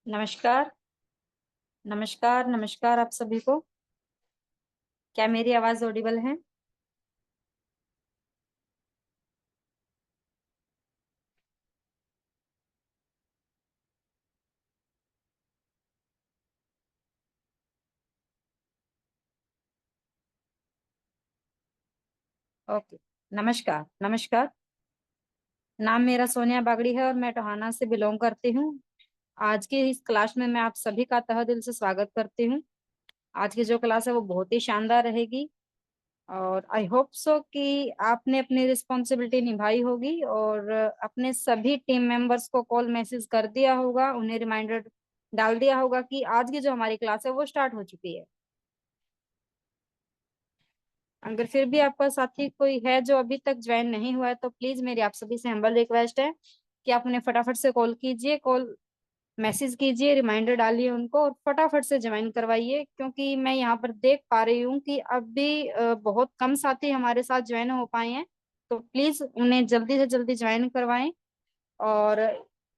नमस्कार, नमस्कार, नमस्कार आप सभी को। क्या मेरी आवाज़ ऑडिबल है? ओके, नमस्कार, नमस्कार। नाम मेरा सोनिया बागड़ी है और मैं टोहाना से बिलॉन्ग करती हूँ। आज की इस क्लास में मैं आप सभी का तहे दिल से स्वागत करती हूँ। आज की जो क्लास है वो बहुत ही शानदार रहेगी और आई होप सो कि आपने अपनी रिस्पॉन्सिबिलिटी निभाई होगी और अपने सभी टीम मेंबर्स को कॉल मैसेज कर दिया होगा, उन्हें रिमाइंडर डाल दिया होगा कि आज की जो हमारी क्लास है वो स्टार्ट हो चुकी है। अगर फिर भी आपका साथी कोई है जो अभी तक ज्वाइन नहीं हुआ है तो प्लीज मेरी आप सभी से हम्बल रिक्वेस्ट है कि आप उन्हें फटाफट से कॉल कीजिए, कॉल मैसेज कीजिए, रिमाइंडर डालिए उनको और फटाफट से ज्वाइन करवाइए, क्योंकि मैं यहाँ पर देख पा रही हूँ कि अभी बहुत कम साथी हमारे साथ ज्वाइन हो पाए हैं। तो प्लीज उन्हें जल्दी से जल्दी ज्वाइन करवाएं और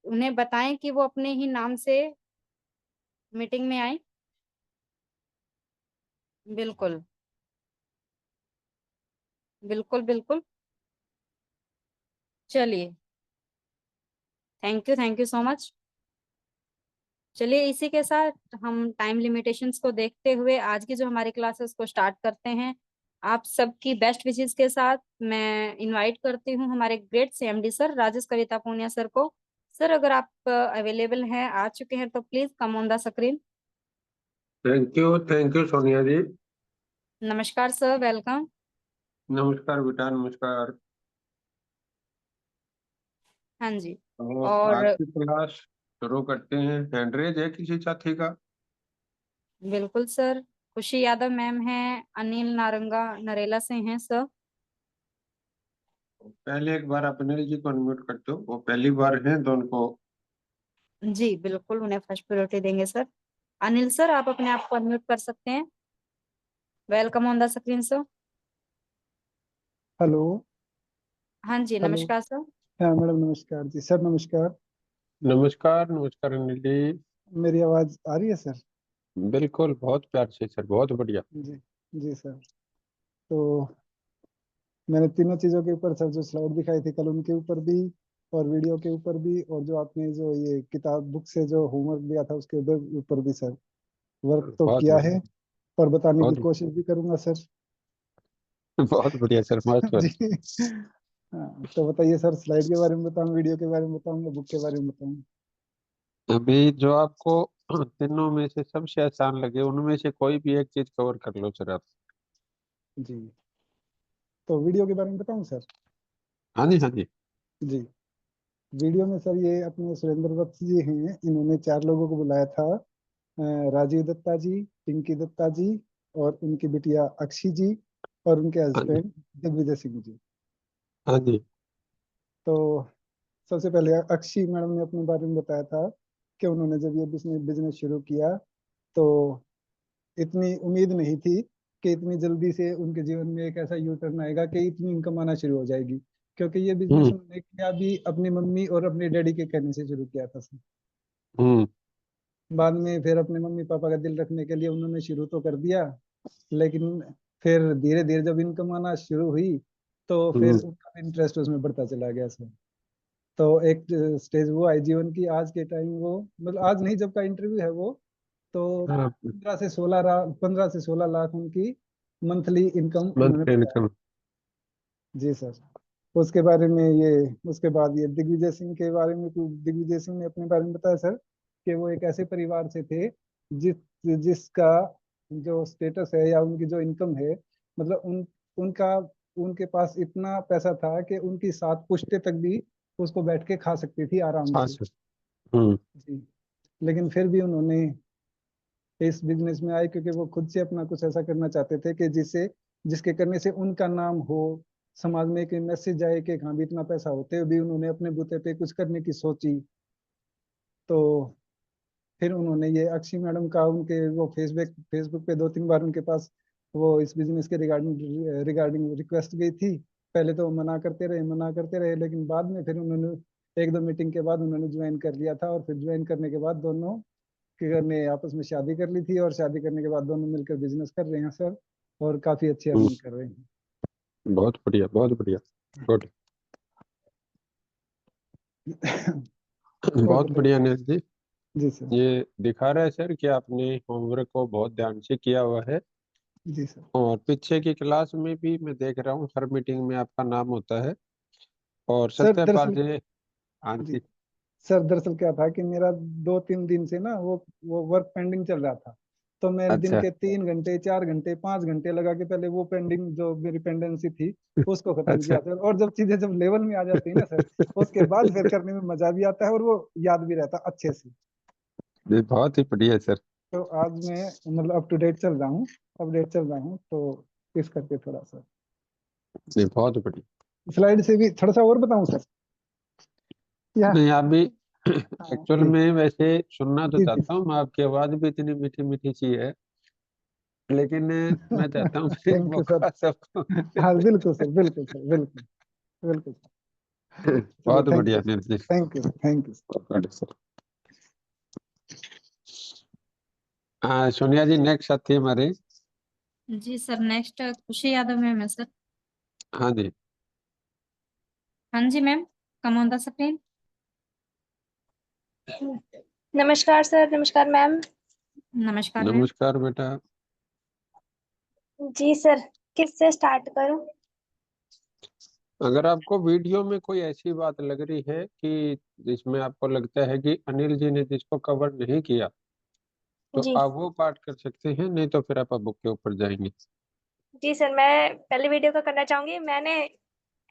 उन्हें बताएं कि वो अपने ही नाम से मीटिंग में आए। बिल्कुल, बिल्कुल, बिल्कुल। चलिए, थैंक यू सो मच। चलिए इसी के साथ हम टाइम लिमिटेशंस को देखते हुए आज की जो हमारी क्लासेस को स्टार्ट करते हैं। आप सबकी बेस्ट विशेस के साथ मैं इनवाइट करती हूँ हमारे great CMD sir Rajesh Kavita Poonia sir को। सर अगर आप अवेलेबल हैं, आ चुके हैं, तो please come on the screen. Thank you Sonia ji. नमस्कार सर, वेलकम। नमस्कार बेटा, नमस्कार। हाँ जी। तो आज और की क्लास शुरू करते हैं। हैंड रेज है किसी साथी का? बिल्कुल सर, खुशी यादव मैम है, अनिल नारंगा नरेला से हैं सर। पहले एक बार अनिल जी को अनम्यूट करते हो, वो पहली बार हैं तो उनको। जी बिल्कुल, उन्हें फर्स्ट प्रायोरिटी देंगे सर। अनिल सर, आप अपने आप को अनम्यूट कर सकते हैं। Welcome on the screen sir. Hello. हाँ जी, हेलो। नमस्कार सर। हाँ मैडम, नमस्कार जी। सर नमस्कार। नमस्कार, नमस्कार अनिल जी। मेरी आवाज़ आ रही है सर? बिल्कुल, बहुत प्यार से सर, बहुत बढ़िया। जी। जी सर। तो मैंने तीनों चीज़ों के ऊपर सर जो स्लाइड दिखाई थी कल, उनके ऊपर भी और वीडियो के ऊपर भी, और जो आपने जो ये किताब बुक से जो होमवर्क दिया था उसके ऊपर भी सर वर्क तो बहुत किया बढ़िया, है और बताने की बहुत कोशिश भी करूंगा सर। बहुत बढ़िया सर, मस्त जी। मस्त। हाँ, तो बताइए सर, स्लाइड के बारे में बताऊं, वीडियो के बारे में बताऊं, या बुक के बारे में बताऊं? अभी जो आपको तीनों में से सबसे आसान लगे उनमें से कोई भी एक चीज कवर कर लो सर आप। जी। तो वीडियो के बारे में बताऊं सर? हाँ जी, हाँ जी। जी। वीडियो में सर ये अपने सुरेंद्र दत्त जी हैं, इन्होंने 4 लोगों को बुलाया था। राजीव दत्ता जी, पिंकी दत्ता जी, और उनकी बिटिया अक्षी जी, और उनके हाँ जी, हस्बैंड दिग्विजय सिंह जी। हाँ जी। तो सबसे पहले अक्षी मैडम ने अपने बारे में बताया था कि उन्होंने जब ये बिजनेस बिजनेस शुरू किया तो इतनी उम्मीद नहीं थी कि इतनी जल्दी से उनके जीवन में एक ऐसा यू टर्न आएगा कि इतनी इनकम आना शुरू हो जाएगी, क्योंकि ये बिजनेस हम्म, उन्होंने किया भी अपनी मम्मी और अपने डैडी के कहने से शुरू किया था सर। हम्म, बाद में फिर अपने मम्मी पापा का दिल रखने के लिए उन्होंने शुरू तो कर दिया, लेकिन फिर धीरे धीरे जब इनकम आना शुरू हुई तो फिर हम्म। उनका इंटरेस्ट उसमें बढ़ता चला गया सर। तो एक स्टेज वो आई जीवन की, आज के टाइम वो, मतलब आज नहीं, जब का इंटरव्यू है वो, तो हाँ, 15 से 16 लाख उनकी मंथली इनकम उन्होंने मंथली बताया। इनकम। जी सर। उसके बारे में ये, उसके बाद ये दिग्विजय सिंह के बारे में, दिग्विजय सिंह ने अपने बारे में बताया सर कि वो एक ऐसे परिवार से थे जिस जिसका जो स्टेटस है या उनकी जो इनकम है, मतलब उनका उनके पास इतना पैसा था कि उनकी 7 पुश्तें तक भी उसको बैठ के खा सकती थी आराम हाँ से। सर। हम्म, जी। लेकिन फिर भी उन्होंने इस बिजनेस में आए क्योंकि वो खुद से अपना कुछ ऐसा करना चाहते थे कि जिससे जिसके करने से उनका नाम हो, समाज में एक मैसेज जाए कि हाँ भी इतना पैसा होते हुए भी उन्होंने अपने बूते पे कुछ करने की सोची। तो फिर उन्होंने ये अक्षी मैडम का, उनके वो फेसबुक फेसबुक पे 2-3 बार उनके पास वो इस बिजनेस के रिगार्डिंग रिगार्डिंग रिक्वेस्ट गई थी। पहले तो वो मना करते रहे, लेकिन बाद में फिर उन्होंने 1-2 मीटिंग के बाद उन्होंने ज्वाइन कर लिया था, और फिर ज्वाइन करने के बाद दोनों ने आपस में शादी कर ली थी और शादी करने के बाद दोनों मिलकर बिजनेस कर रहे हैं सर, और काफी अच्छी हम्म, अर्निंग कर रहे हैं। बहुत बढ़िया, बहुत बढ़िया। गुड। और बहुत बढ़िया बताइए। अनिल जी। जी सर। ये दिखा रहा है सर कि आपने होमवर्क को बहुत ध्यान से किया हुआ है, जी सर। और पीछे की क्लास में भी मैं देख रहा हूँ हर मीटिंग में आपका नाम होता है। और सर सत्यपाल दरअसल, जी। हाँ जी जी। सर, दरअसल क्या था कि मेरा 2-3 दिन से ना वो वर्क पेंडिंग चल रहा था। तो मैं दिन अच्छा। के 3 घंटे, 4 घंटे, 5 घंटे लगा के पहले वो पेंडिंग जो मेरी पेंडेंसी थी उसको खत्म अच्छा। किया सर। और जब चीजें जब लेवल में आ जाती है ना सर, उसके बाद फिर करने में मजा भी आता है और वो याद भी रहता है अच्छे से। ये बहुत ही बढ़िया सर। तो आज मैं मतलब अप टू डेट चल रहा हूँ, अपडेट चल रहा हूँ, तो इस करके थोड़ा सा ये बहुत बढ़िया। स्लाइड से भी थोड़ा सा और बताऊं सर, या? नहीं, आप भी हाँ एक्चुअल ठीक है। में वैसे सुनना तो जी जी। चाहता हूँ, आपकी आवाज भी इतनी मीठी मीठी सी है, लेकिन मैं चाहता हूँ कि थैंक यू सर। मौका सबको हाँ बिल्कुल सर, बिल्कुल सर, बिल्कुल बिल्कुल सर। चलिए, बहुत थैंक बढ़िया you, Anil ji. Thank you, thank you. Good sir. हाँ सोनिया जी, नेक्स्ट साथी हमारे। जी सर, नेक्स्ट खुशी यादव मैम है सर। हाँ जी। हाँ जी ma'am, come on the screen. नमस्कार सर, नमस्कार मैम। नमस्कार मैम। नमस्कार बेटा। जी सर, किससे स्टार्ट करूं? अगर आपको वीडियो में कोई ऐसी बात लग रही है कि जिसमें आपको लगता है कि अनिल जी ने जिसको कवर नहीं किया, तो जी आप वो पार्ट कर सकते हैं, नहीं तो फिर आप बुक के ऊपर जाएंगे। जी सर, मैं पहले वीडियो का करना चाहूंगी। मैंने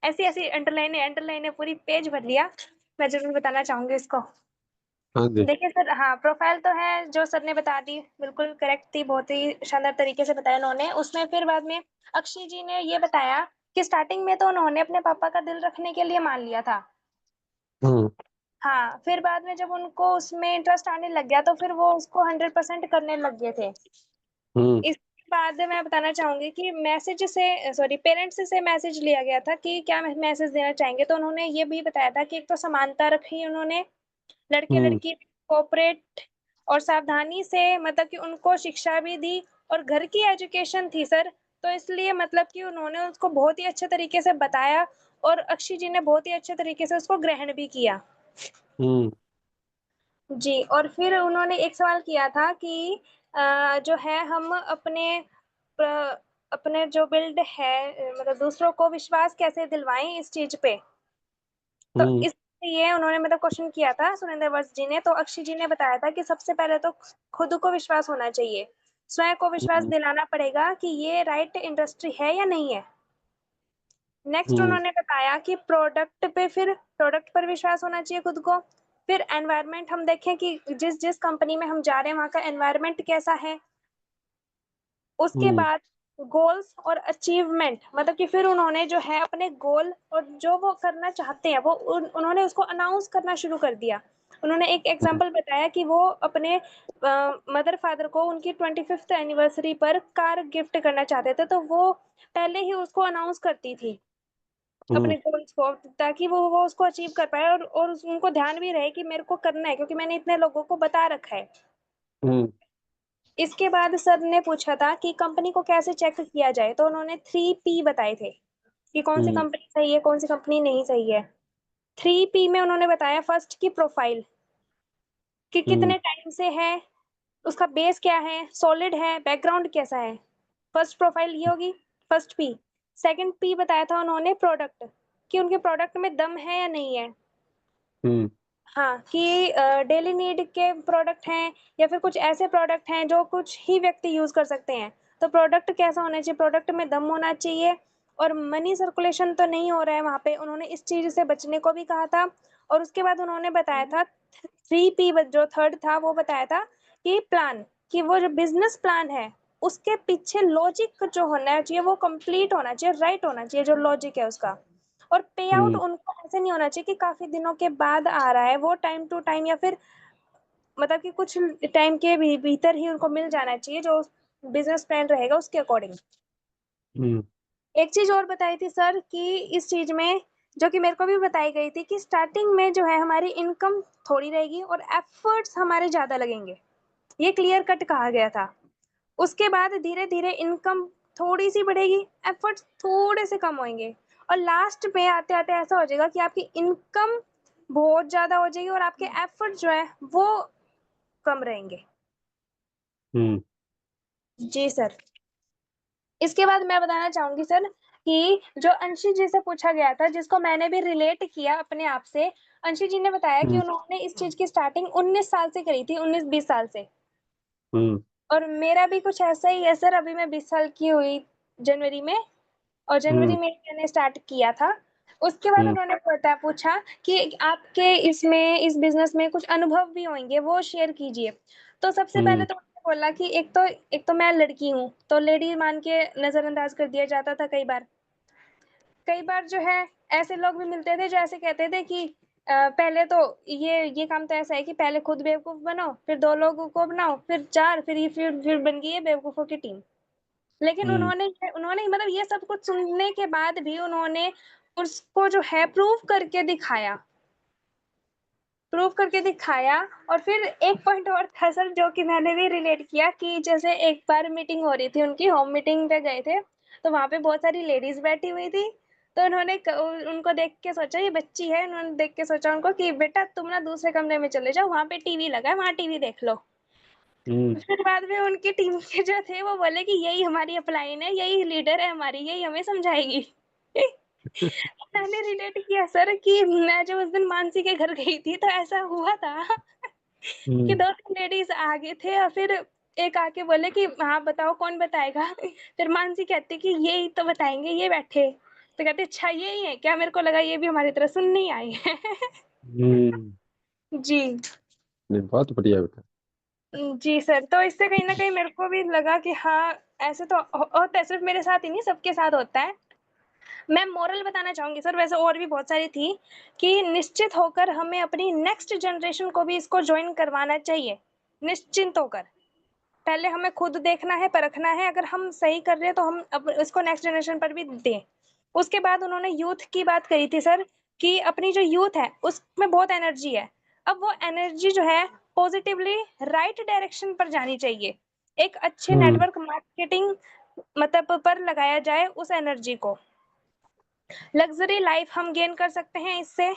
ऐसी ऐसी अंडरलाइने पूरी पेज भर लिया। मैं जरूर बताना चाहूंगी इसको। हाँ जी। देखिए सर, हाँ, प्रोफाइल तो है जो सर ने बता दी, बिल्कुल करेक्ट थी, बहुत ही शानदार तरीके से बताया उन्होंने। उसमें फिर बाद में अक्षय जी ने ये बताया कि स्टार्टिंग में तो उन्होंने अपने पापा का दिल रखने के लिए मान लिया था। हम्म। हाँ, फिर बाद में जब उनको उसमें इंटरेस्ट आने लग गया तो फिर वो उसको 100% करने लग गए थे। हम्म। इसके बाद मैं बताना चाहूँगी कि मैसेज से सॉरी पेरेंट्स से मैसेज लिया गया था कि क्या मैसेज देना चाहेंगे, तो उन्होंने ये भी बताया था कि एक तो समानता रखी उन्होंने, हम्म। लड़के-लड़की कोऑपरेट और सावधानी से मतलब कि उनको शिक्षा भी दी और घर की एजुकेशन थी सर, तो इसलिए मतलब कि उन्होंने उसको बहुत ही अच्छे तरीके से बताया और अक्षय जी ने बहुत ही अच्छे तरीके से उसको ग्रहण भी किया। हम्म। जी, और फिर उन्होंने एक सवाल किया था कि जो है हम अपने जो बिल्ड है मतलब दूसरों को विश्वास कैसे दिलवाएँ इस चीज़ पे? तो हम्म। इसलिए उन्होंने मतलब क्वेश्चन किया था सुरेंद्र वत्स जी ने, तो अक्षय जी ने बताया था कि सबसे पहले तो खुद को विश्वास होना चाहिए। स्वयं को विश्वास हम्म। दिलाना पड़ेगा कि ये राइट इंडस्ट्री है या नहीं है। नेक्स्ट हम्म। उन्होंने बताया कि प्रोडक्ट पर विश्वास होना चाहिए खुद को। फिर एनवायरनमेंट हम देखें कि जिस कंपनी में हम जा रहे हैं वहाँ का एनवायरनमेंट कैसा है। उसके हम्म। बाद गोल्स और अचीवमेंट मतलब कि फिर उन्होंने जो है अपने गोल और जो वो करना चाहते हैं वो उन्होंने उसको अनाउंस करना शुरू कर दिया। उन्होंने एक हम्म। एग्जांपल बताया कि वो अपने मदर फादर को उनकी 25th एनिवर्सरी पर कार गिफ्ट करना चाहते थे, तो वो पहले ही उसको अनाउंस करती थी हम्म। अपने गोल्स को, ताकि वो उसको अचीव कर पाए और उनको ध्यान भी रहे कि मेरे को करना है क्योंकि मैंने इतने लोगों को बता रखा है। हम्म। इसके बाद सर ने पूछा था कि कंपनी को कैसे चेक किया जाए, तो उन्होंने 3 P बताए थे कि कौन सी हम्म। कंपनी सही है, कौन सी कंपनी नहीं सही है। 3 P में उन्होंने बताया फर्स्ट की प्रोफाइल कि हम्म। कितने टाइम से है, उसका बेस क्या है, सॉलिड है, बैकग्राउंड कैसा है। फर्स्ट प्रोफाइल ये होगी, फर्स्ट P। सेकंड P बताया था उन्होंने प्रोडक्ट, कि उनके प्रोडक्ट में दम है या नहीं है। हम्म। हाँ, कि डेली नीड के प्रोडक्ट हैं या फिर कुछ ऐसे प्रोडक्ट हैं जो कुछ ही व्यक्ति यूज़ कर सकते हैं। तो प्रोडक्ट कैसा होना चाहिए, प्रोडक्ट में दम होना चाहिए और मनी सर्कुलेशन तो नहीं हो रहा है वहाँ पे, उन्होंने इस चीज़ से बचने को भी कहा था। और उसके बाद उन्होंने बताया था 3P जो थर्ड था वो बताया था कि प्लान, कि वो जो बिज़नेस प्लान है उसके पीछे लॉजिक जो होना चाहिए वो कंप्लीट होना चाहिए, राइट होना चाहिए जो लॉजिक है उसका। और पे आउट हम्म। उनको ऐसे नहीं होना चाहिए कि काफ़ी दिनों के बाद आ रहा है, वो टाइम टू टाइम या फिर मतलब कि कुछ टाइम के भीतर ही उनको मिल जाना चाहिए जो बिज़नेस प्लान रहेगा उसके अकॉर्डिंग। हम्म। एक चीज़ और बताई थी सर कि इस चीज़ में जो कि मेरे को भी बताई गई थी कि स्टार्टिंग में जो है हमारी इनकम थोड़ी रहेगी और एफर्ट्स हमारे ज़्यादा लगेंगे। ये क्लियर कट कहा गया था। उसके बाद धीरे-धीरे इनकम थोड़ी-सी बढ़ेगी, एफर्ट्स थोड़े से कम होंगे और लास्ट में आते-आते ऐसा हो जाएगा कि आपकी इनकम बहुत ज़्यादा हो जाएगी और आपके एफर्ट जो है वो कम रहेंगे। जी सर। इसके बाद मैं बताना चाहूँगी सर कि जो अंशी जी से पूछा गया था, जिसको मैंने भी रिलेट किया अपने आप से, अंशी जी ने बताया कि उन्होंने इस चीज़ की स्टार्टिंग 19 साल से करी थी, 19-20 साल से। और मेरा भी कुछ ऐसा ही है सर, अभी मैं 20 साल की हुई जनवरी में और जनवरी में मैंने स्टार्ट किया था। उसके बाद उन्होंने पूछा कि आपके इसमें इस बिज़नेस में कुछ अनुभव भी होंगे, वो शेयर कीजिए। तो सबसे पहले तो उन्होंने बोला कि एक तो मैं लड़की हूँ, तो लेडी मान के नज़रअंदाज कर दिया जाता था कई बार। कई बार जो है ऐसे लोग भी मिलते थे जो ऐसे कहते थे कि पहले तो ये काम तो ऐसा है कि पहले खुद बेवकूफ़ बनो, फिर 2 लोगों को बनाओ, फिर 4 फिर बन गई है बेवकूफ़ों की टीम। लेकिन उन्होंने मतलब ये सब कुछ सुनने के बाद भी उन्होंने उसको जो है प्रूव करके दिखाया और फिर एक पॉइंट और था सर जो कि मैंने भी रिलेट किया कि जैसे एक बार मीटिंग हो रही थी उनकी, होम मीटिंग पे गए थे, तो वहाँ पे बहुत सारी लेडीज़ बैठी हुई थी, तो उन्होंने उनको देख के सोचा ये बच्ची है, उन्होंने देख के सोचा उनको कि बेटा तुम ना दूसरे कमरे में चले जाओ, वहाँ पे टीवी लगा है, वहाँ टीवी देख लो। फिर बाद में उनकी टीम के जो थे वो बोले कि यही हमारी अपलाइन है, यही लीडर है हमारी, यही हमें समझाएगी। मैंने रिलेट किया सर कि मैं जब उस दिन मानसी के घर गई थी तो ऐसा हुआ था कि 2-3 लेडीज़ आगे थे और फिर एक आके बोले कि हाँ बताओ कौन बताएगा? फिर मानसी कहती कि ये ही तो बताएँगे, ये बैठे। तो कहते अच्छा यही है क्या? मेरे को लगा ये भी हमारी तरह सुनने ही आए हैं। जी। नहीं, बहुत बढ़िया बेटा। जी सर, तो इससे कहीं न कहीं मेरे को भी लगा कि हाँ, ऐसे तो होता है, सिर्फ़ मेरे साथ ही नहीं सबके साथ होता है। मैं मोरल बताना चाहूँगी सर, वैसे और भी बहुत सारी थी कि निश्चित होकर हमें अपनी नेक्स्ट जनरेशन को भी इसको जॉइन करवाना चाहिए, निश्चिंत होकर। पहले हमें खुद देखना है, परखना है, अगर हम सही कर रहे हैं तो हम अब इसको नेक्स्ट जनरेशन पर भी दें। उसके बाद उन्होंने यूथ की बात करी थी सर कि अपनी जो यूथ है, उसमें बहुत एनर्जी है। अब वो एनर्जी जो है पॉज़िटिवली राइट डायरेक्शन पर जानी चाहिए। एक अच्छे नेटवर्क मार्केटिंग मतलब पर लगाया जाए उस एनर्जी को। लग्ज़री लाइफ़ हम गेन कर सकते हैं इससे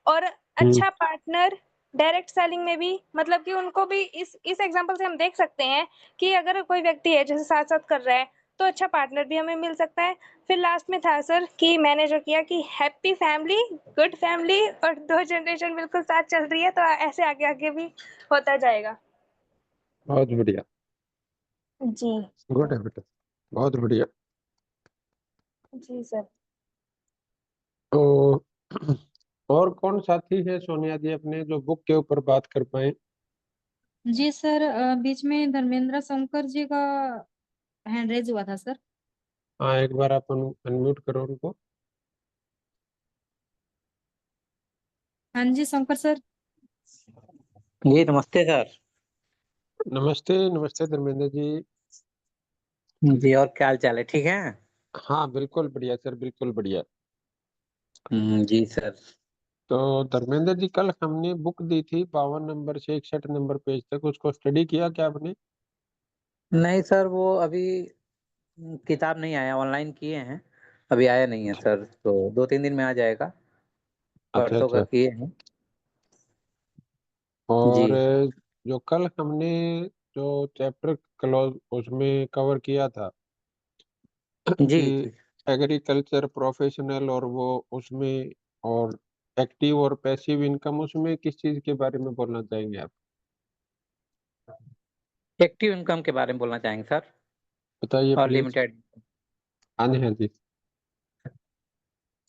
और अच्छा पार्टनर डायरेक्ट सेलिंग में भी मतलब कि उनको भी इस एग्ज़ाम्पल से हम देख सकते हैं कि अगर कोई व्यक्ति है जैसे साथ-साथ कर रहा है, तो अच्छा पार्टनर भी हमें मिल सकता है। फिर लास्ट में था सर कि मैंने जो किया कि हैप्पी फैमिली, गुड फैमिली और 2 जनरेशन बिल्कुल साथ चल रही है, तो ऐसे आगे-आगे भी होता जाएगा। बहुत बढ़िया। जी। गुड है बेटा, बहुत बढ़िया। जी सर। तो और कौन साथी है सोनिया जी अपने जो बुक के ऊपर बात कर पाए? जी सर, बीच में धर्मेंद्र शंकर जी का हैंड रेज हुआ था सर। हाँ, एक बार आप अनम्यूट करो उनको। हाँ जी शंकर सर। जी नमस्ते सर। नमस्ते नमस्ते धर्मेंद्र जी। जी और क्या हाल चाल है, ठीक है? हाँ बिल्कुल बढ़िया सर, बिल्कुल बढ़िया। जी सर। तो धर्मेंद्र जी, कल हमने बुक दी थी 52 नंबर से 61 नंबर पेज तक, उसको स्टडी किया क्या आपने? नहीं सर, वो अभी किताब नहीं आया, ऑनलाइन किए हैं, अभी आया नहीं है सर, तो 2-3 दिन में आ जाएगा। अच्छा परसों का अच्छा। किए हैं। जी। और जो कल हमने जो चैप्टर क्लोज उसमें कवर किया था जी, कि जी। एग्रीकल्चर प्रोफेशनल और वो उसमें और एक्टिव और पैसिव इनकम, उसमें किस चीज के बारे में बोलना चाहेंगे आप? एक्टिव इनकम के बारे में बोलना चाहेंगे सर बताइए और प्लीज। लिमिटेड। हाँ जी हाँ जी।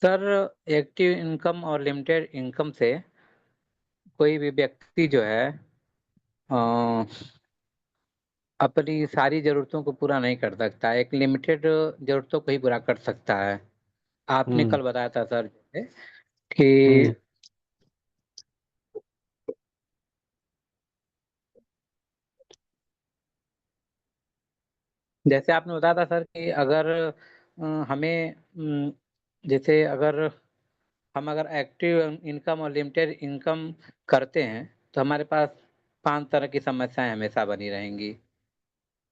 सर, एक्टिव इनकम और लिमिटेड इनकम से कोई भी व्यक्ति जो है अ, अपनी सारी ज़रूरतों को पूरा नहीं कर सकता, एक लिमिटेड ज़रूरतों को ही पूरा कर सकता है। आपने हम्म कल बताया था सर कि हम्म जैसे आपने बताया था सर कि अगर हमें जैसे अगर हम अगर एक्टिव इनकम और लिमिटेड इनकम करते हैं, तो हमारे पास 5 तरह की समस्याएं हमेशा बनी रहेंगी।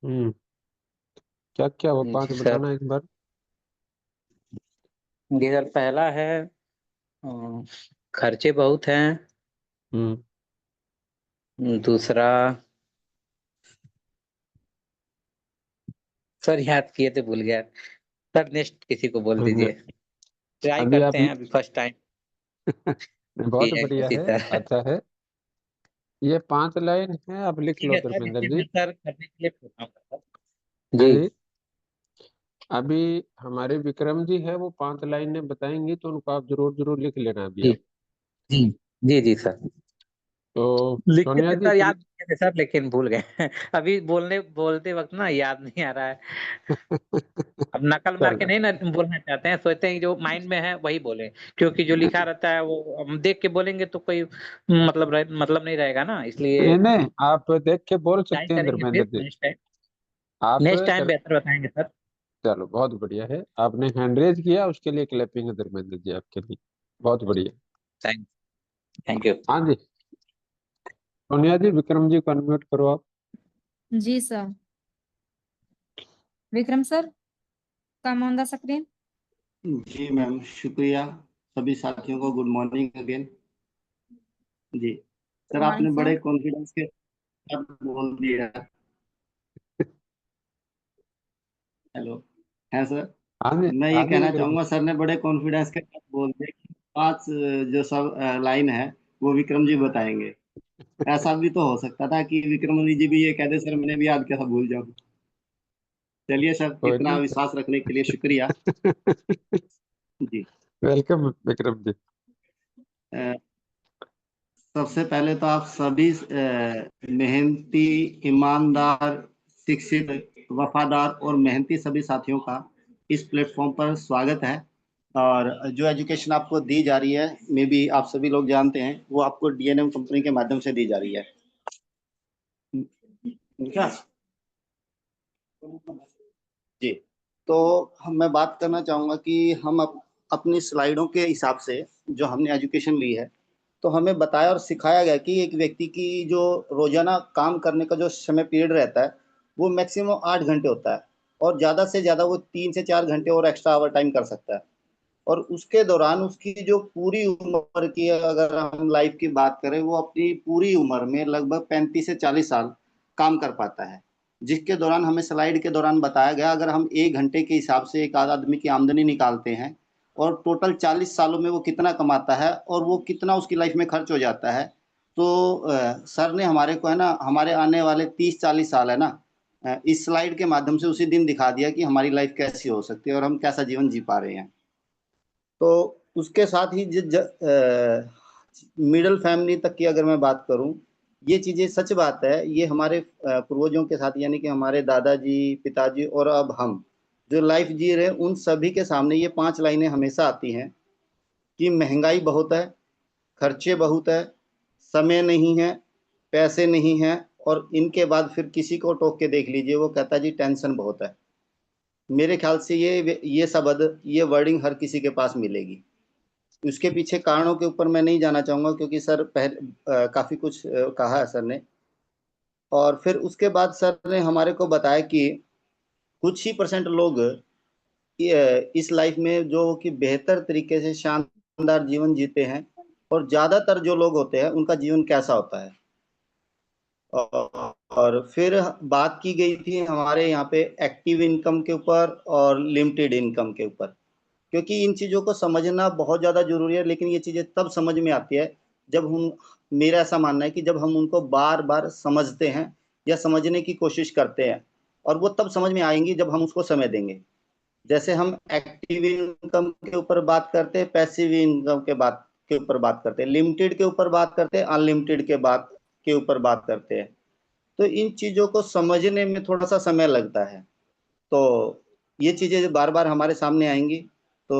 क्या क्या वो 5 जी सर। बताना एक बार। जी सर, पहला है अ, खर्चे बहुत हैं। हम्म दूसरा, सर याद किए थे भूल गया। सर नेक्स्ट किसी को बोल अभी दीजिए, ट्राई अभी करते आप हैं अभी फर्स्ट टाइम। जी बहुत बढ़िया जी है, सर। अच्छा है। ये 5 लाइन है, आप लिख ठीक लो है सर, धर्मेंद्र इसे जी। मैं सर करने के लिए बोलता हूँ हाँ जी। जी। अभी हमारे विक्रम जी है, वो 5 लाइनें बताएंगी, तो उनको आप जरूर जरूर लिख लेना अभी जी आप। जी जी जी सर। तो लिखे सोनिया थे जी सर, याद किए थे सर, लेकिन भूल गए अभी बोलते वक्त ना याद नहीं आ रहा है। अब नकल मार के चलो नहीं ना बोलना चाहते हैं, सोचते हैं कि जो माइंड में है वही बोले, क्योंकि जो लिखा रहता है वो हम देख के बोलेंगे तो कोई मतलब नहीं रहेगा ना, इसलिए नहीं नहीं, आप देख के बोल ट्राई सकते हैं करेंगे धर्मेंद्र फिर जी। Next time. आप नेक्स्ट टाइम बेहतर बताएंगे सर। चलो बहुत बढ़िया है, आपने हैंड रेज किया, उसके लिए क्लैपिंग है धर्मेंद्र जी आपके लिए। बहुत बढ़िया। Thank thank you. हाँ जी, सोनिया जी विक्रम जी को अनम्यूट करो आप। जी sir. Vikram sir, come on the screen. जी मैम, शुक्रिया। सभी साथियों को गुड मॉर्निंग अगेन। जी गुड सर, मॉर्निंग आपने बड़े सर। कॉन्फिडेंस के साथ बोल दिया। हेलो, है सर। हाँ जी, मैं ये हाँ जी कहना विक्रम। चाहूंगा, सर ने बड़े कॉन्फिडेंस के साथ बोल दिया कि 5 जो सब लाइन है वो विक्रम जी बताएंगे। ऐसा भी तो हो सकता था कि विक्रम जी भी ये कह दे सर मैंने भी याद कैसा भूल जाऊं। चलिए सर, कोई इतना नहीं। विश्वास रखने के लिए शुक्रिया। जी। वेलकम विक्रम जी। अ, सबसे पहले तो आप सभी मेहनती, ईमानदार, शिक्षित, वफादार और मेहनती सभी साथियों का इस प्लेटफॉर्म पर स्वागत है। और जो एजुकेशन आपको दी जा रही है, मे बी आप सभी लोग जानते हैं, वो आपको डीएनएम कंपनी के माध्यम से दी जा रही है। क्या जी। तो मैं बात करना चाहूँगा कि हम अपनी स्लाइडों के हिसाब से जो हमने एजुकेशन ली है, तो हमें बताया और सिखाया गया कि एक व्यक्ति की जो रोजाना काम करने का जो समय पीरियड रहता है वो मैक्सिमम 8 घंटे होता है, और ज़्यादा से ज़्यादा वो 3 से 4 घंटे और एक्स्ट्रा ओवर टाइम कर सकता है। और उसके दौरान उसकी जो पूरी उम्र की अगर हम लाइफ की बात करें, वो अपनी पूरी उम्र में लगभग 35 से 40 साल काम कर पाता है। जिसके दौरान हमें स्लाइड के दौरान बताया गया, अगर हम 1 घंटे के हिसाब से एक आदमी की आमदनी निकालते हैं और टोटल 40 सालों में वो कितना कमाता है और वो कितना उसकी लाइफ में खर्च हो जाता है, तो सर ने हमारे को है ना, हमारे आने वाले 30-40 साल है ना, इस स्लाइड के माध्यम से उसी दिन दिखा दिया कि हमारी लाइफ कैसी हो सकती है और हम कैसा जीवन जी पा रहे हैं। तो उसके साथ ही मिडिल फैमिली तक की अगर मैं बात करूं, ये चीजें सच बात है, ये हमारे पूर्वजों के साथ, यानी कि हमारे दादाजी, पिताजी और अब हम जो लाइफ जी रहे हैं, उन सभी के सामने ये 5 लाइनें हमेशा आती हैं कि महंगाई बहुत है, खर्चे बहुत है, समय नहीं है, पैसे नहीं है, और इनके बाद फिर किसी को टोक के देख लीजिए, वो कहता है जी टेंशन बहुत है। मेरे ख्याल से ये शब्द, ये वर्डिंग हर किसी के पास मिलेगी। उसके पीछे कारणों के ऊपर मैं नहीं जाना चाहूँगा, क्योंकि सर पहले काफ़ी कुछ कहा है सर ने। और फिर उसके बाद सर ने हमारे को बताया कि कुछ ही % लोग इस लाइफ में जो कि बेहतर तरीके से शानदार जीवन जीते हैं, और ज़्यादातर जो लोग होते हैं उनका जीवन कैसा होता है। और फिर बात की गई थी हमारे यहाँ पे एक्टिव इनकम के ऊपर और लिमिटेड इनकम के ऊपर, क्योंकि इन चीज़ों को समझना बहुत ज़्यादा ज़रूरी है। लेकिन ये चीज़ें तब समझ में आती है जब हम, मेरा ऐसा मानना है कि जब हम उनको बार बार समझते हैं या समझने की कोशिश करते हैं, और वो तब समझ में आएंगी जब हम उसको समय देंगे। जैसे हम एक्टिव इनकम के ऊपर बात करते हैं, पैसिव इनकम के ऊपर बात करते हैं, लिमिटेड के ऊपर बात करते हैं, अनलिमिटेड के ऊपर बात करते हैं। तो इन चीज़ों को समझने में थोड़ा सा समय लगता है। तो ये चीज़ें बार बार हमारे सामने आएंगी। तो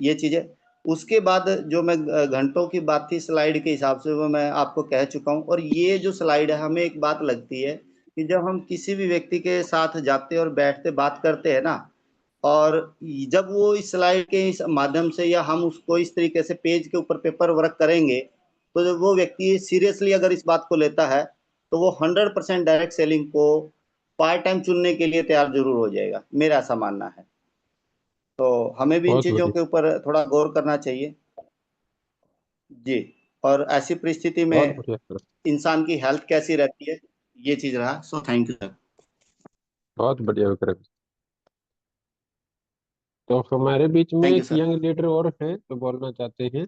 ये चीज़ें, उसके बाद जो मैं घंटों की बात थी स्लाइड के हिसाब से, वो मैं आपको कह चुका हूँ। और ये जो स्लाइड है, हमें एक बात लगती है कि जब हम किसी भी व्यक्ति के साथ जाते और बैठते बात करते हैं ना, और जब वो इस स्लाइड के इस माध्यम से, या हम उसको इस तरीके से पेज के ऊपर पेपर वर्क करेंगे, तो जब वो व्यक्ति सीरियसली अगर इस बात को लेता है, तो तो वो 100% डायरेक्ट सेलिंग को पार्ट टाइम चुनने के लिए तैयार जरूर हो जाएगा, मेरा ऐसा मानना है। तो हमें भी इन बहुत चीजों बढ़िया, के ऊपर थोड़ा गौर करना चाहिए जी। और ऐसी परिस्थिति बहुत में बढ़िया सर, इंसान की हेल्थ कैसी रहती है, ये चीज रहा। So thank you sir. बहुत बढ़िया विक्रम। तो हमारे बीच में थैंक यू एक सर। यंग लीडर और हैं तो बोलना चाहते हैं।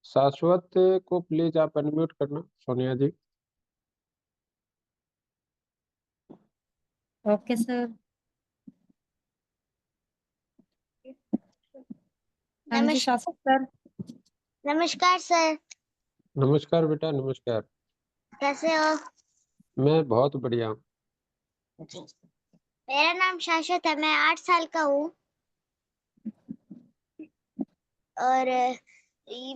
शाश्वत को प्लीज आप अनम्यूट करना, सोनिया जी। Okay sir. हाँ जी नमस्कार। शाश्वत सर। नमस्कार सर, नमस्कार बेटा, नमस्कार। कैसे हो? मैं बहुत बढ़िया हूँ। मेरा नाम शाश्वत है, मैं 8 साल का हूँ और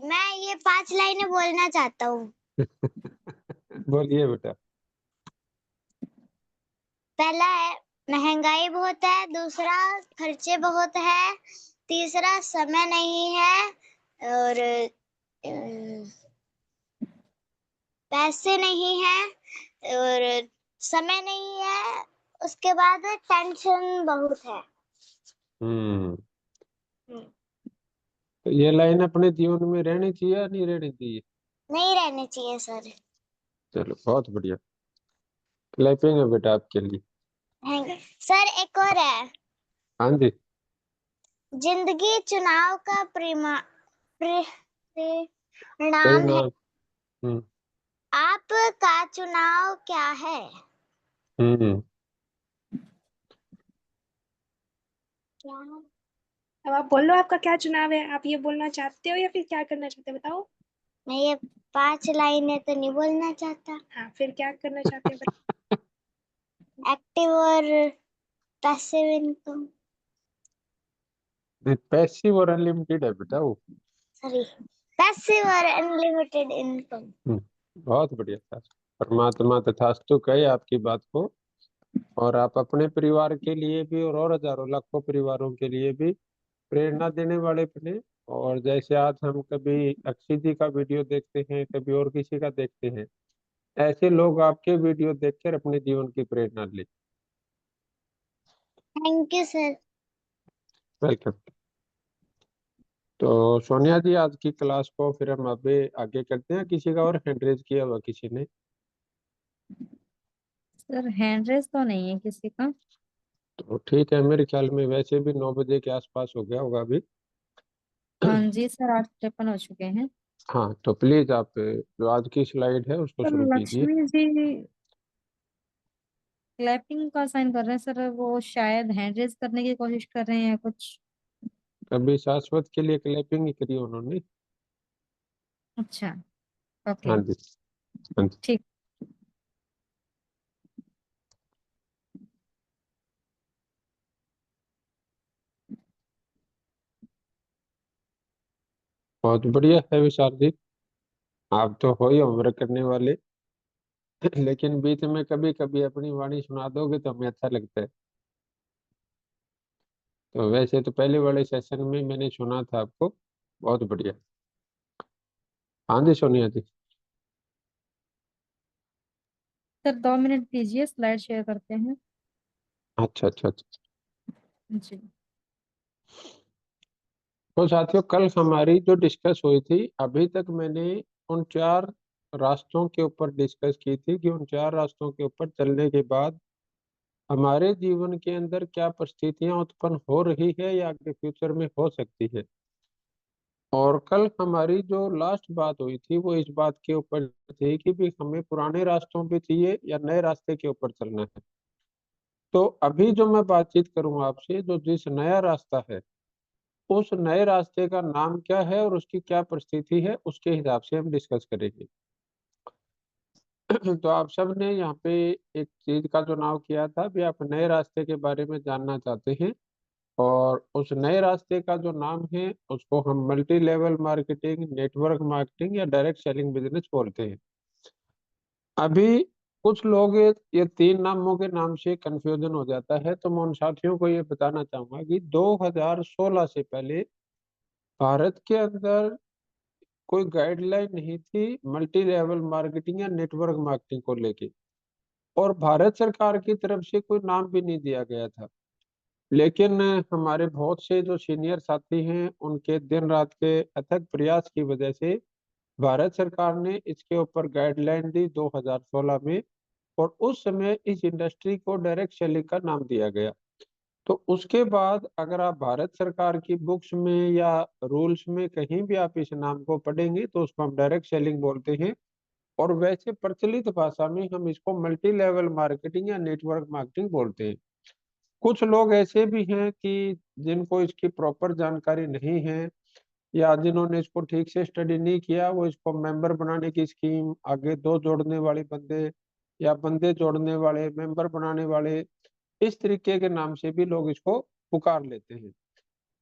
मैं ये 5 लाइनें बोलना चाहता हूँ। बोलिए बेटा। पहला है महंगाई बहुत है, दूसरा खर्चे बहुत है, तीसरा समय नहीं है और पैसे नहीं है और समय नहीं है, उसके बाद टेंशन बहुत है। हम्म, तो ये लाइन अपने जीवन में रहनी चाहिए या नहीं रहनी चाहिए? नहीं रहने चाहिए सर। चलो बहुत बढ़िया, क्लैपिंग है बेटा आपके लिए। सर एक और है, हाँ जी। जिंदगी चुनाव का परिणाम सही है। नाम। हम्म। आपका चुनाव क्या है? हम्म। क्या है? अब आप बोलो आपका क्या चुनाव है, आप ये बोलना चाहते हो या फिर क्या करना चाहते हो, बताओ। मैं ये 5 लाइनें तो नहीं बोलना चाहता। हाँ फिर क्या करना चाहते हो, बताओ। एक्टिव और पैसिव इनकम, पैसिव और अनलिमिटेड है बेटा वो। सॉरी, पैसिव और अनलिमिटेड इनकम। बहुत बढ़िया था। परमात्मा तथास्तु कहे आपकी बात को, और आप अपने परिवार के लिए भी और हजारों लाखों परिवारों के लिए भी प्रेरणा देने वाले बने। और जैसे आज हम कभी अक्षय जी का वीडियो देखते हैं, कभी और किसी का देखते हैं, ऐसे लोग आपके वीडियो देखकर अपने जीवन की प्रेरणा ले। Thank you sir. वेलकम। तो सोनिया जी, आज की क्लास को फिर हम अभी आगे करते हैं। किसी का और हैंड रेज किया हुआ किसी ने? सर हैंड रेस तो नहीं है किसी का। तो ठीक है, मेरे ख्याल में वैसे भी 9 बजे के आसपास हो गया होगा अभी। हाँ जी सर, 8:53 हो चुके हैं। हाँ, तो प्लीज आप जो आज की स्लाइड है उसको सर शुरू कीजिए। लक्ष्मी जी क्लैपिंग का साइन कर रहे हैं सर, वो शायद हैंड रेस करने की कोशिश कर रहे हैं कुछ। अभी शाश्वत के लिए क्लैपिंग ही करी उन्होंने। अच्छा। हाँ ओके। जी, हाँ जी। ठीक। बहुत बढ़िया है विशाल जी, आप तो हो ही होमवर्क करने वाले। लेकिन बीच में कभी कभी अपनी वाणी सुना दोगे तो हमें अच्छा लगता है। तो वैसे तो पहले वाले सेशन में मैंने सुना था आपको। बहुत बढ़िया। हाँ जी सोनिया जी। सर 2 मिनट दीजिए, स्लाइड शेयर करते हैं। अच्छा अच्छा अच्छा। जी। तो साथियों, कल हमारी जो डिस्कस हुई थी, अभी तक मैंने उन 4 रास्तों के ऊपर डिस्कस की थी कि उन 4 रास्तों के ऊपर चलने के बाद हमारे जीवन के अंदर क्या परिस्थितियां उत्पन्न हो रही है या आगे फ्यूचर में हो सकती है। और कल हमारी जो लास्ट बात हुई थी वो इस बात के ऊपर थी कि भी हमें पुराने रास्तों पे चाहिए या नए रास्ते के ऊपर चलना है। तो अभी जो मैं बातचीत करूंगा आपसे, जो जिस नया रास्ता है उस नए रास्ते का नाम क्या है और उसकी क्या परिस्थिति है, उसके हिसाब से हम डिस्कस करेंगे। तो आप सब ने यहाँ पे एक चीज का चुनाव किया था भी, आप नए रास्ते के बारे में जानना चाहते हैं। और उस नए रास्ते का जो नाम है उसको हम multi level marketing, network marketing या डायरेक्ट सेलिंग बिजनेस बोलते हैं। अभी कुछ लोग ये 3 नामों के नाम से कंफ्यूजन हो जाता है, तो मैं उन साथियों को ये बताना चाहूंगा कि 2016 से पहले भारत के अंदर कोई गाइडलाइन नहीं थी मल्टी लेवल मार्केटिंग या नेटवर्क मार्केटिंग को लेके। और भारत सरकार की तरफ से कोई नाम भी नहीं दिया गया था। लेकिन हमारे बहुत से जो सीनियर साथी हैं उनके दिन रात के अथक प्रयास की वजह से भारत सरकार ने इसके ऊपर गाइडलाइन दी 2016 में, और उस समय इस इंडस्ट्री को डायरेक्ट सेलिंग का नाम दिया गया। तो उसके बाद अगर आप भारत सरकार की बुक्स में या रूल्स में कहीं भी आप इस नाम को पढ़ेंगे तो उसको हम डायरेक्ट सेलिंग बोलते हैं। और वैसे प्रचलित भाषा में हम इसको मल्टी लेवल मार्केटिंग या नेटवर्क मार्केटिंग बोलते हैं। कुछ लोग ऐसे भी हैं कि जिनको इसकी प्रॉपर जानकारी नहीं है या जिन्होंने इसको ठीक से स्टडी नहीं किया, वो इसको मेंबर बनाने की स्कीम, आगे दो जोड़ने वाले बंदे या बंदे जोड़ने वाले, मेंबर बनाने वाले, इस तरीके के नाम से भी लोग इसको पुकार लेते हैं।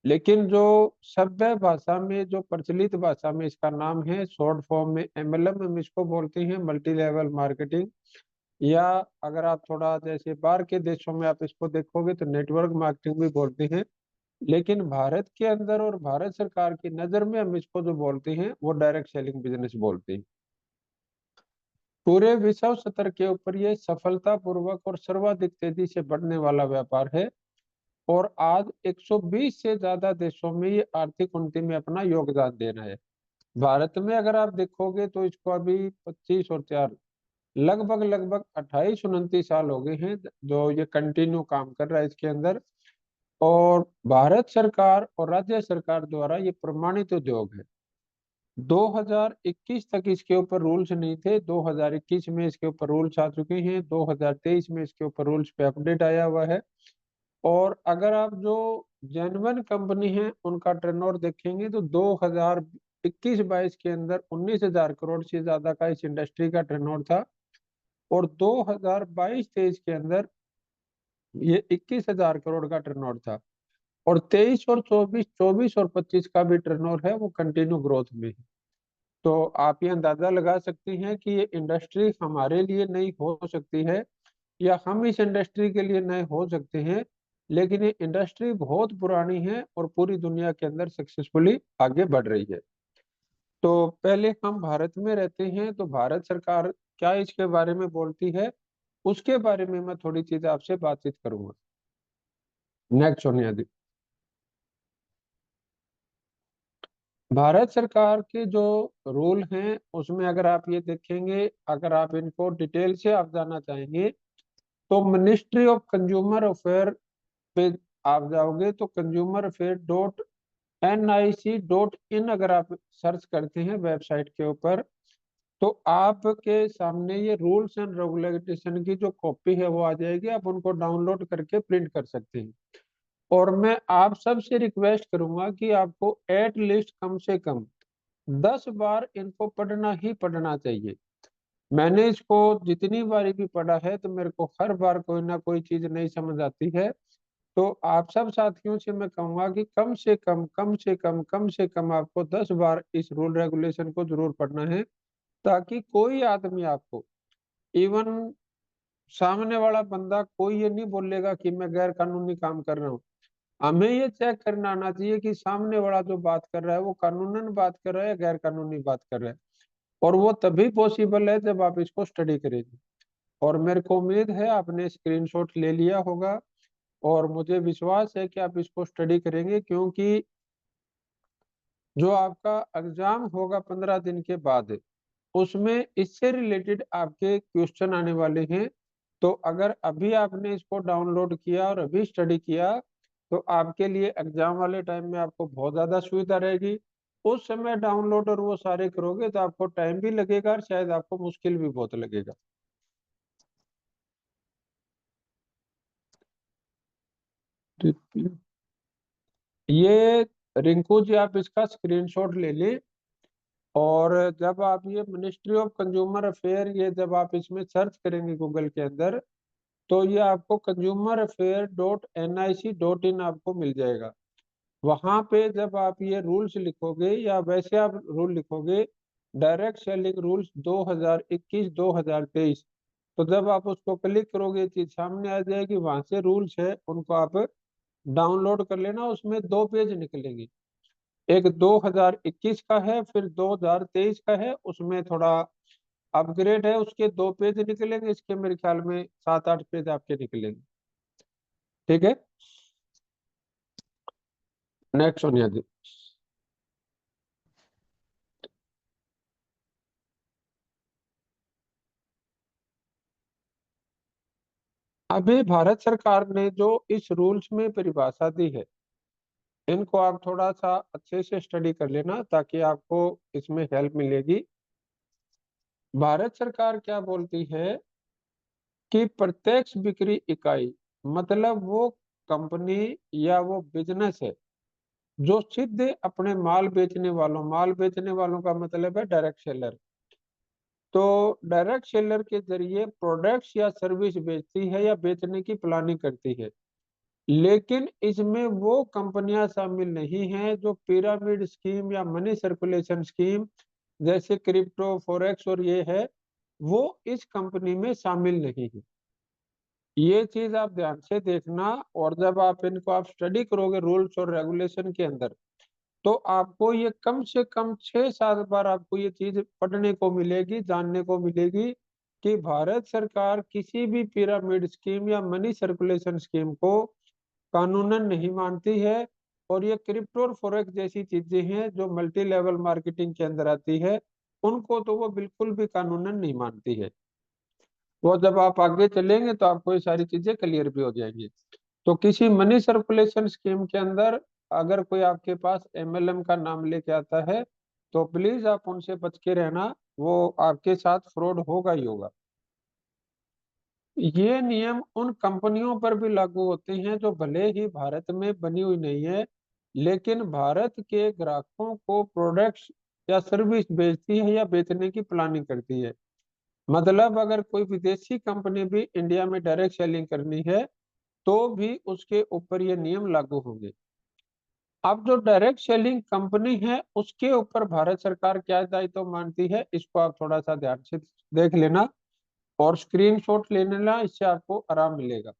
लेकिन जो सभ्य भाषा में, जो प्रचलित भाषा में इसका नाम है, शॉर्ट फॉर्म में MLM हम इसको बोलते हैं, मल्टी लेवल मार्केटिंग। या अगर आप थोड़ा जैसे बाहर के देशों में आप इसको देखोगे तो नेटवर्क मार्केटिंग भी बोलते हैं। लेकिन भारत के अंदर और भारत सरकार की नजर में हम इसको जो बोलते हैं वो डायरेक्ट सेलिंग बिजनेस बोलते हैं। पूरे विश्व स्तर के ऊपर ये सफलतापूर्वक और सर्वाधिक तेजी से बढ़ने वाला व्यापार है, और आज 120 से ज्यादा देशों में ये आर्थिक उन्नति में अपना योगदान दे रहा है। भारत में अगर आप देखोगे तो इसको अभी 25 और 4 लगभग लगभग 28-29 साल हो गए हैं जो ये कंटिन्यू काम कर रहा है इसके अंदर। और भारत सरकार और राज्य सरकार द्वारा ये प्रमाणित उद्योग है। 2021 तक इसके ऊपर रूल्स नहीं थे, 2021 में इसके ऊपर रूल्स आ चुके हैं, 2023 में इसके ऊपर रूल्स पे अपडेट आया हुआ है। और अगर आप जो जेन्युइन कंपनी है उनका टर्नओवर देखेंगे तो 2021-22 के अंदर 19,000 करोड़ से ज्यादा का इस इंडस्ट्री का टर्नओवर था, और 2022-23 के अंदर ये 21,000 करोड़ का टर्नओवर था। और 23 और 24 और 25 का भी टर्नओवर है वो कंटिन्यू ग्रोथ में है। तो आप ये अंदाजा लगा सकते हैं कि ये इंडस्ट्री हमारे लिए नई हो सकती है या हम इस इंडस्ट्री के लिए नए हो सकते हैं, लेकिन ये इंडस्ट्री बहुत पुरानी है और पूरी दुनिया के अंदर सक्सेसफुली आगे बढ़ रही है। तो पहले हम भारत में रहते हैं तो भारत सरकार क्या इसके बारे में बोलती है उसके बारे में मैं थोड़ी चीज आपसे बातचीत करूंगा। नेक्स्ट सोनिया जी। भारत सरकार के जो रूल हैं उसमें अगर आप ये देखेंगे, अगर आप इनको डिटेल से आप जानना चाहेंगे तो मिनिस्ट्री ऑफ कंज्यूमर अफेयर पे आप जाओगे तो consumeraffair.nic.in अगर आप सर्च करते हैं वेबसाइट के ऊपर तो आपके सामने ये रूल्स एंड रेगुलेशन की जो कॉपी है वो आ जाएगी, आप उनको डाउनलोड करके प्रिंट कर सकते हैं। और मैं आप सबसे रिक्वेस्ट करूंगा कि आपको एट लीस्ट कम से कम 10 बार इनको पढ़ना ही पढ़ना चाहिए। मैंने इसको जितनी बारी भी पढ़ा है तो मेरे को हर बार कोई ना कोई चीज नहीं समझ आती है। तो आप सब साथियों से मैं कहूंगा कि कम से कम आपको 10 बार इस रूल रेगुलेशन को जरूर पढ़ना है, ताकि कोई आदमी आपको, इवन सामने वाला बंदा, कोई ये नहीं बोलेगा कि मैं गैर कानूनी काम कर रहा हूँ। हमें ये चेक करना आना चाहिए कि सामने वाला जो बात कर रहा है वो कानूनन बात कर रहा है या गैर कानूनी बात कर रहा है, और वो तभी पॉसिबल है जब आप इसको स्टडी करेंगे। और मेरे को उम्मीद है आपने स्क्रीनशॉट ले लिया होगा, और मुझे विश्वास है कि आप इसको स्टडी करेंगे, क्योंकि जो आपका एग्जाम होगा 15 दिन के बाद उसमें इससे रिलेटेड आपके क्वेश्चन आने वाले हैं। तो अगर अभी आपने इसको डाउनलोड किया और अभी स्टडी किया तो आपके लिए एग्जाम वाले टाइम में आपको बहुत ज्यादा सुविधा रहेगी। उस समय डाउनलोड और वो सारे करोगे तो आपको टाइम भी लगेगा और शायद आपको मुश्किल भी बहुत लगेगा। ये रिंकू जी आप इसका स्क्रीनशॉट ले लें, और जब आप ये मिनिस्ट्री ऑफ कंज्यूमर अफेयर ये जब आप इसमें सर्च करेंगे गूगल के अंदर तो ये आपको consumeraffair.nic.in आपको मिल जाएगा। वहां पे जब आप ये रूल्स लिखोगे या वैसे आप रूल लिखोगे डायरेक्ट सेलिंग रूल्स 2021-2023, तो जब आप उसको क्लिक करोगे चीज सामने आ जाएगी, वहां से रूल्स है उनको आप डाउनलोड कर लेना। उसमें 2 पेज निकलेंगे, एक 2021 का है फिर 2023 का है। उसमें थोड़ा अपग्रेड है उसके 2 पेज निकलेंगे, इसके मेरे ख्याल में 7-8 पेज आपके निकलेंगे। ठीक है, नेक्स्ट सोनिया जी। अभी भारत सरकार ने जो इस रूल्स में परिभाषा दी है, इनको आप थोड़ा सा अच्छे से स्टडी कर लेना ताकि आपको इसमें हेल्प मिलेगी। भारत सरकार क्या बोलती है कि प्रत्यक्ष बिक्री इकाई मतलब वो कंपनी या वो बिजनेस है जो सीधे अपने माल बेचने वालों का मतलब है डायरेक्ट सेलर। तो डायरेक्ट सेलर के जरिए प्रोडक्ट्स या सर्विस बेचती है या बेचने की प्लानिंग करती है, लेकिन इसमें वो कंपनियां शामिल नहीं हैं जो पिरामिड स्कीम या मनी सर्कुलेशन स्कीम जैसे क्रिप्टो फॉरेक्स और ये है, वो इस कंपनी में शामिल नहीं है। ये चीज आप ध्यान से देखना, और जब आप इनको आप स्टडी करोगे रूल्स और रेगुलेशन के अंदर, तो आपको ये कम से कम 6-7 बार आपको ये चीज पढ़ने को मिलेगी, जानने को मिलेगी कि भारत सरकार किसी भी पिरामिड स्कीम या मनी सर्कुलेशन स्कीम को कानूनन नहीं मानती है। और ये क्रिप्टो और फॉरेक्स जैसी चीजें हैं जो मल्टी लेवल मार्केटिंग के अंदर आती है, उनको तो वो बिल्कुल भी कानूनन नहीं मानती है। वो जब आप आगे चलेंगे तो आपको ये सारी चीजें क्लियर भी हो जाएंगी। तो किसी मनी सर्कुलेशन स्कीम के अंदर अगर कोई आपके पास एमएलएम का नाम लेके आता है तो प्लीज आप उनसे बच के रहना, वो आपके साथ फ्रॉड होगा ही होगा। ये नियम उन कंपनियों पर भी लागू होते हैं जो भले ही भारत में बनी हुई नहीं है, लेकिन भारत के ग्राहकों को प्रोडक्ट्स या सर्विस बेचती है या बेचने की प्लानिंग करती है। मतलब अगर कोई विदेशी कंपनी भी इंडिया में डायरेक्ट सेलिंग करनी है तो भी उसके ऊपर ये नियम लागू होंगे। अब जो डायरेक्ट सेलिंग कंपनी है उसके ऊपर भारत सरकार क्या दायित्व मानती है, इसको आप थोड़ा सा ध्यान से देख लेना और स्क्रीनशॉट ले लेना, इससे आपको आराम मिलेगा।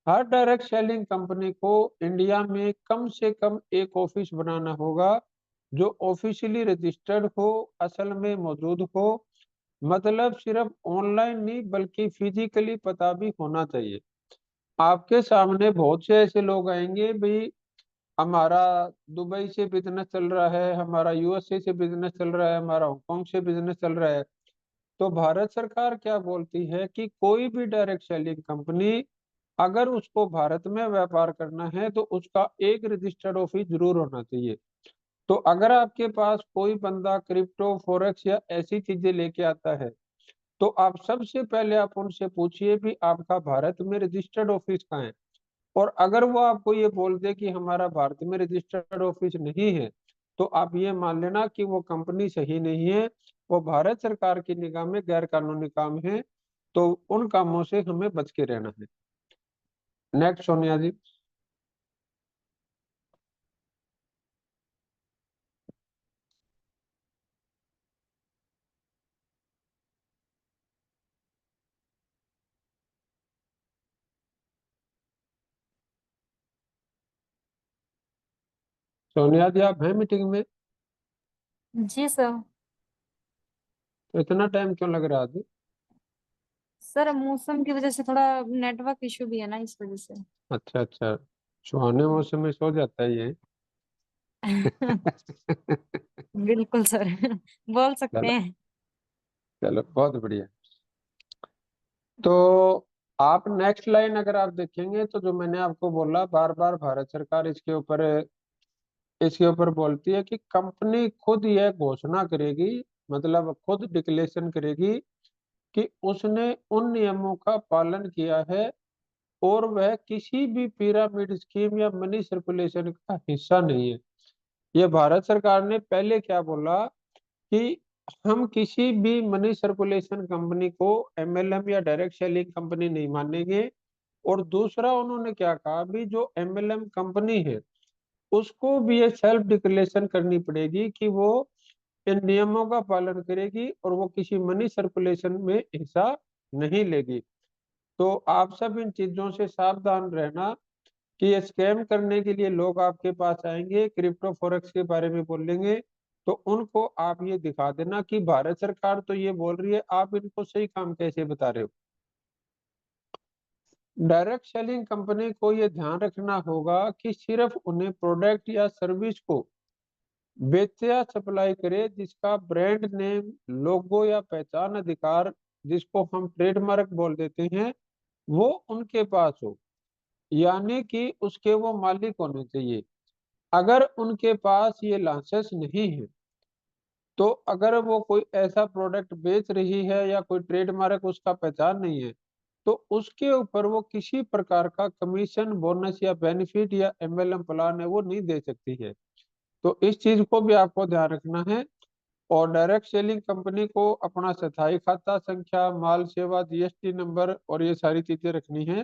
हर डायरेक्ट सेलिंग कंपनी को इंडिया में कम से कम एक ऑफिस बनाना होगा जो ऑफिशियली रजिस्टर्ड हो, असल में मौजूद हो। मतलब सिर्फ ऑनलाइन नहीं बल्कि फिजिकली पता भी होना चाहिए। आपके सामने बहुत से ऐसे लोग आएंगे, भाई हमारा दुबई से बिजनेस चल रहा है, हमारा यूएसए से बिजनेस चल रहा है, हमारा हांगकांग से बिजनेस चल रहा है। तो भारत सरकार क्या बोलती है कि कोई भी डायरेक्ट सेलिंग कंपनी अगर उसको भारत में व्यापार करना है तो उसका एक रजिस्टर्ड ऑफिस जरूर होना चाहिए। तो अगर आपके पास कोई बंदा क्रिप्टो फॉरेक्स या ऐसी चीजें लेके आता है तो आप सबसे पहले आप उनसे पूछिए भी आपका भारत में रजिस्टर्ड ऑफिस कहाँ है। और अगर वो आपको ये बोल दे कि हमारा भारत में रजिस्टर्ड ऑफिस नहीं है, तो आप ये मान लेना कि वो कंपनी सही नहीं है, वो भारत सरकार की निगाह में गैर कानूनी काम है। तो उन कामों से हमें बच के रहना है। नेक्स्ट सोनिया जी। सोनिया जी आप हैं मीटिंग में? जी सर। तो इतना टाइम क्यों लग रहा है? सर मौसम की वजह से थोड़ा नेटवर्क इशू भी है ना, इस वजह से। अच्छा अच्छा, सुहाने मौसम में सो जाता है ये। बिल्कुल सर। बोल सकते चलो हैं। चलो, बहुत बढ़िया। तो आप नेक्स्ट लाइन अगर आप देखेंगे तो जो मैंने आपको बोला बार बार, भारत सरकार इसके ऊपर बोलती है कि कंपनी खुद यह घोषणा करेगी, मतलब खुद डिक्लेरेशन करेगी कि उसने उन नियमों का पालन किया है और वह किसी भी पिरामिड स्कीम या मनी सर्कुलेशन का हिस्सा नहीं है। ये भारत सरकार ने पहले क्या बोला कि हम किसी भी मनी सर्कुलेशन कंपनी को एमएलएम या डायरेक्ट सेलिंग कंपनी नहीं मानेंगे। और दूसरा उन्होंने क्या कहा, भी जो एमएलएम कंपनी है उसको भी ये सेल्फ डिक्लेरेशन करनी पड़ेगी कि वो इन नियमों का पालन करेगी और वो किसी मनी सर्कुलेशन में हिस्सा नहीं लेगी। तो आप सब इन चीजों से सावधान रहना कि ये स्कैम करने के लिए लोग आपके पास आएंगे, क्रिप्टो फॉरेक्स के बारे में बोलेंगे, तो उनको आप ये दिखा देना कि भारत सरकार तो ये बोल रही है, आप इनको सही काम कैसे बता रहे हो। डायरेक्ट सेलिंग कंपनी को ये ध्यान रखना होगा कि सिर्फ उन्हें प्रोडक्ट या सर्विस को बेचे या सप्लाई करे जिसका ब्रांड नेम, लोगो या पहचान अधिकार, जिसको हम ट्रेडमार्क बोल देते हैं, वो उनके पास हो, यानी कि उसके वो मालिक होने चाहिए। अगर उनके पास ये लाइसेंस नहीं है, तो अगर वो कोई ऐसा प्रोडक्ट बेच रही है या कोई ट्रेडमार्क उसका पहचान नहीं है, तो उसके ऊपर वो किसी प्रकार का कमीशन, बोनस या बेनिफिट या एमएलएम प्लान है वो नहीं दे सकती है। तो इस चीज को भी आपको ध्यान रखना है। और डायरेक्ट सेलिंग कंपनी को अपना स्थायी खाता संख्या, माल सेवा जीएसटी नंबर और ये सारी चीजें रखनी है।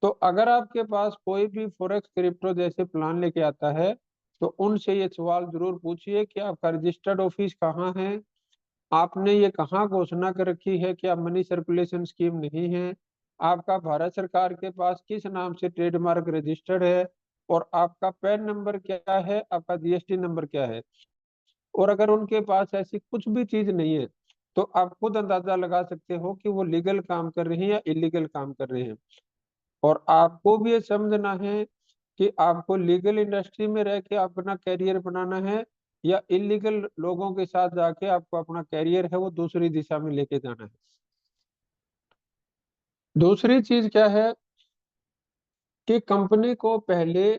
तो अगर आपके पास कोई भी फॉरेक्स क्रिप्टो जैसे प्लान लेके आता है, तो उनसे ये सवाल जरूर पूछिए कि आपका रजिस्टर्ड ऑफिस कहाँ है, आपने ये कहाँ घोषणा कर रखी है कि आप मनी सर्कुलेशन स्कीम नहीं है, आपका भारत सरकार के पास किस नाम से ट्रेडमार्क रजिस्टर्ड है, और आपका पैन नंबर क्या है, आपका जीएसटी नंबर क्या है। और अगर उनके पास ऐसी कुछ भी चीज नहीं है, तो आप खुद अंदाजा लगा सकते हो कि वो लीगल काम कर रहे हैं या इलीगल काम कर रहे हैं। और आपको भी ये समझना है कि आपको लीगल इंडस्ट्री में रह के अपना कैरियर बनाना है, या इलीगल लोगों के साथ जाके आपको अपना कैरियर है वो दूसरी दिशा में लेके जाना है। दूसरी चीज क्या है कि कंपनी को पहले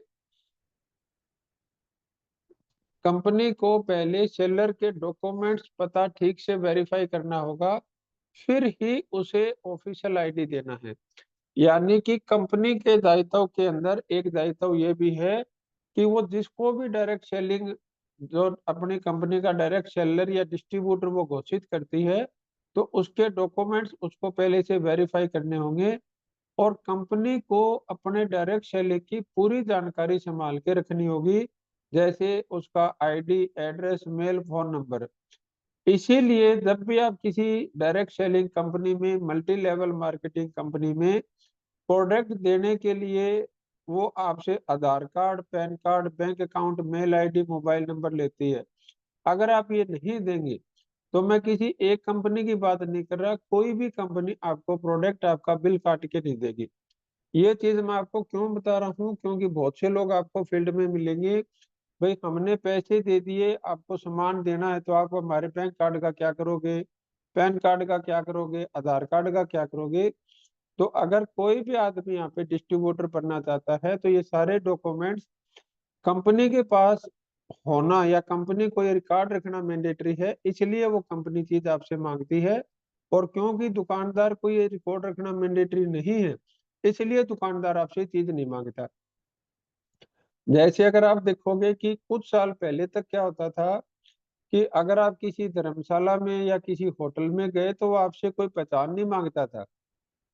सेलर के डॉक्यूमेंट्स पता ठीक से वेरीफाई करना होगा, फिर ही उसे ऑफिशियल आईडी देना है। यानी कि कंपनी के दायित्व के अंदर एक दायित्व ये भी है कि वो जिसको भी डायरेक्ट सेलिंग, जो अपनी कंपनी का डायरेक्ट सेलर या डिस्ट्रीब्यूटर वो घोषित करती है, तो उसके डॉक्यूमेंट्स उसको पहले से वेरीफाई करने होंगे। और कंपनी को अपने डायरेक्ट सेलिंग की पूरी जानकारी संभाल के रखनी होगी, जैसे उसका ID, address, mail, phone number. इसीलिए जब भी आप किसी डायरेक्ट सेलिंग कंपनी में, मल्टी लेवल मार्केटिंग कंपनी में प्रोडक्ट देने के लिए वो आपसे Aadhaar card, PAN card, bank account, mail ID, mobile number लेती है। अगर आप ये नहीं देंगे, तो मैं किसी एक कंपनी की बात नहीं कर रहा, कोई भी कंपनी आपको प्रोडक्ट आपका बिल काट के नहीं देगी। ये चीज मैं आपको क्यों बता रहा हूँ, क्योंकि बहुत से लोग आपको फील्ड में मिलेंगे, भाई हमने पैसे दे दिए, आपको सामान देना है, तो आप हमारे बैंक कार्ड का क्या करोगे, पैन कार्ड का क्या करोगे, आधार कार्ड का क्या करोगे। तो अगर कोई भी आदमी यहाँ पे डिस्ट्रीब्यूटर बनना चाहता है, तो ये सारे डॉक्यूमेंट्स कंपनी के पास होना, या कंपनी को ये रिकॉर्ड रखना मैंडेटरी है, इसलिए वो कंपनी चीज आपसे मांगती है। और क्योंकि दुकानदार को ये रिकॉर्ड रखना मैंडेटरी नहीं है, इसलिए दुकानदार आपसे चीज नहीं मांगता। जैसे अगर आप देखोगे कि कुछ साल पहले तक क्या होता था कि अगर आप किसी धर्मशाला में या किसी होटल में गए, तो वो आपसे कोई पहचान नहीं मांगता था,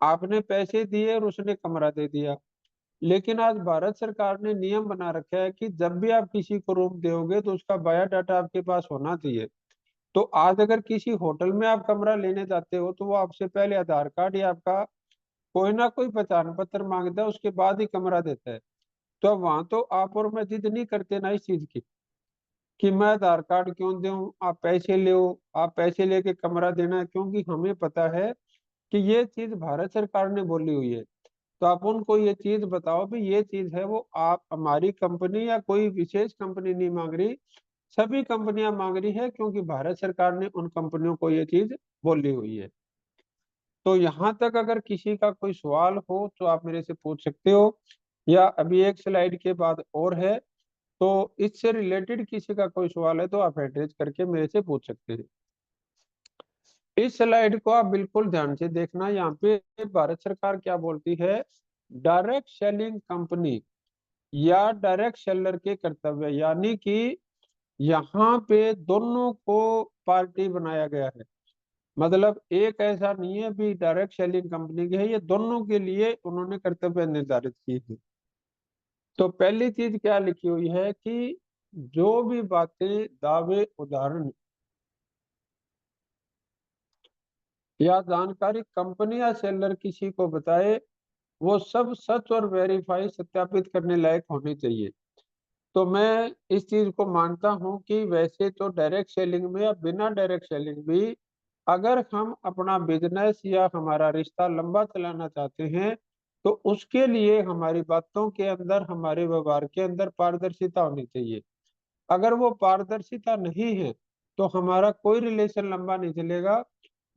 आपने पैसे दिए और उसने कमरा दे दिया। लेकिन आज भारत सरकार ने नियम बना रखा है कि जब भी आप किसी को रूम दोगे, तो उसका बायोडाटा आपके पास होना चाहिए। तो आज अगर किसी होटल में आप कमरा लेने जाते हो, तो वो आपसे पहले आधार कार्ड या आपका कोई ना कोई पहचान पत्र मांगता है, उसके बाद ही कमरा देता है। तो अब वहां तो आप और मैं जिद नहीं करते ना इस चीज की कि मैं आधार कार्ड क्यों दूं, आप पैसे ले, आप पैसे लेके कमरा देना है, क्योंकि हमें पता है कि ये चीज भारत सरकार ने बोली हुई है। तो आप उनको ये चीज बताओ भी, ये चीज है वो आप, हमारी कंपनी या कोई विशेष कंपनी नहीं मांग रही, सभी कंपनियां मांग रही है, क्योंकि भारत सरकार ने उन कंपनियों को ये चीज बोली हुई है। तो यहाँ तक अगर किसी का कोई सवाल हो तो आप मेरे से पूछ सकते हो, या अभी एक स्लाइड के बाद और है, तो इससे रिलेटेड किसी का कोई सवाल है तो आप एड्रेस करके मेरे से पूछ सकते हैं। इस स्लाइड को आप बिल्कुल ध्यान से देखना, यहाँ पे भारत सरकार क्या बोलती है, डायरेक्ट सेलिंग कंपनी या डायरेक्ट सेलर के कर्तव्य, यानी कि यहाँ पे दोनों को पार्टी बनाया गया है। मतलब एक ऐसा नहीं है भी डायरेक्ट सेलिंग कंपनी की है, ये दोनों के लिए उन्होंने कर्तव्य निर्धारित किए हैं। तो पहली चीज क्या लिखी हुई है कि जो भी बातें, दावे, उदाहरण या जानकारी कंपनी या सेलर किसी को बताए, वो सब सच और वेरीफाई, सत्यापित करने लायक होने चाहिए। तो मैं इस चीज को मानता हूं कि वैसे तो डायरेक्ट सेलिंग में या बिना डायरेक्ट सेलिंग भी अगर हम अपना बिजनेस या हमारा रिश्ता लंबा चलाना चाहते हैं तो उसके लिए हमारी बातों के अंदर, हमारे व्यवहार के अंदर पारदर्शिता होनी चाहिए। अगर वो पारदर्शिता नहीं है तो हमारा कोई रिलेशन लंबा नहीं चलेगा।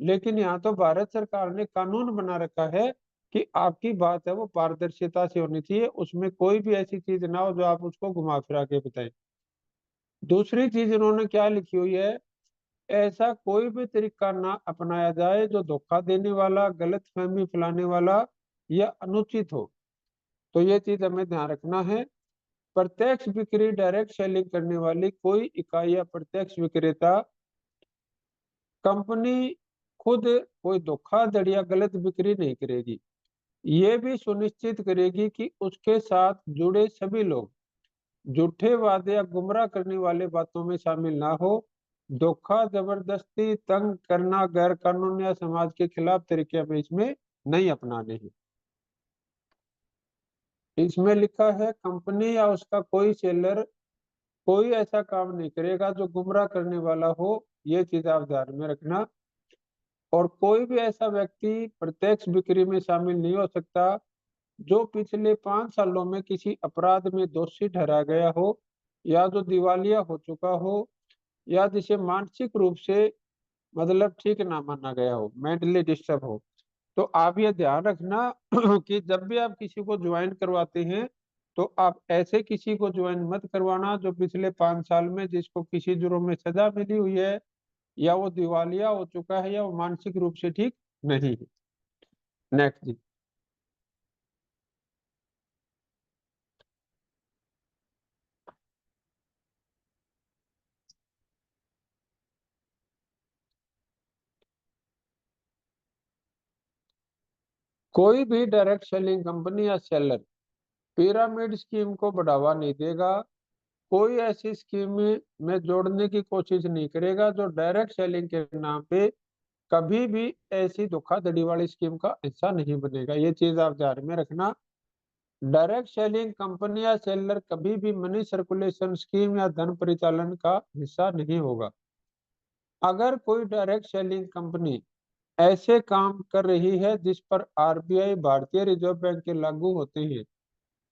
लेकिन यहाँ तो भारत सरकार ने कानून बना रखा है कि आपकी बात है वो पारदर्शिता से होनी चाहिए, उसमें कोई भी ऐसी चीज ना हो जो आप उसको घुमा फिरा के बताएं। दूसरी चीज इन्होंने क्या लिखी हुई है, ऐसा कोई भी तरीका ना अपनाया जाए जो धोखा देने वाला, गलत फहमी फैलाने वाला या अनुचित हो। तो ये चीज हमें ध्यान रखना है। प्रत्यक्ष बिक्री डायरेक्ट सेलिंग करने वाली कोई इकाई या प्रत्यक्ष विक्रेता कंपनी खुद कोई धोखाधड़ी या गलत बिक्री नहीं करेगी। ये भी सुनिश्चित करेगी कि उसके साथ जुड़े सभी लोग झूठे वादे या गुमराह करने वाले बातों में शामिल ना हो। धोखा, जबरदस्ती, तंग करना, गैर कानूनी या समाज के खिलाफ तरीके हमें इसमें नहीं अपनाने हैं। इसमें लिखा है कंपनी या उसका कोई सेलर कोई ऐसा काम नहीं करेगा जो गुमराह करने वाला हो। ये चीज आप ध्यान में रखना। और कोई भी ऐसा व्यक्ति प्रत्यक्ष बिक्री में शामिल नहीं हो सकता जो पिछले 5 सालों में किसी अपराध में दोषी ठहरा गया हो या जो दिवालिया हो चुका हो या जिसे मानसिक रूप से मतलब ठीक ना माना गया हो, मेंटली डिस्टर्ब हो। तो आप ये ध्यान रखना कि जब भी आप किसी को ज्वाइन करवाते हैं तो आप ऐसे किसी को ज्वाइन मत करवाना जो पिछले 5 साल में जिसको किसी जुर्म में सजा मिली हुई है या वो दिवालिया हो चुका है या वो मानसिक रूप से ठीक नहीं है। नेक्स्ट जी। कोई भी डायरेक्ट सेलिंग कंपनी या सेलर पिरामिड स्कीम को बढ़ावा नहीं देगा। कोई ऐसी स्कीम में जोड़ने की कोशिश नहीं करेगा जो डायरेक्ट सेलिंग के नाम पे कभी भी ऐसी धोखाधड़ी वाली स्कीम का हिस्सा नहीं बनेगा। ये चीज आप ध्यान में रखना। डायरेक्ट सेलिंग कंपनी या सेलर कभी भी मनी सर्कुलेशन स्कीम या धन परिचालन का हिस्सा नहीं होगा। अगर कोई डायरेक्ट सेलिंग कंपनी ऐसे काम कर रही है जिस पर आरबीआई, भारतीय रिजर्व बैंक के लागू होते हैं,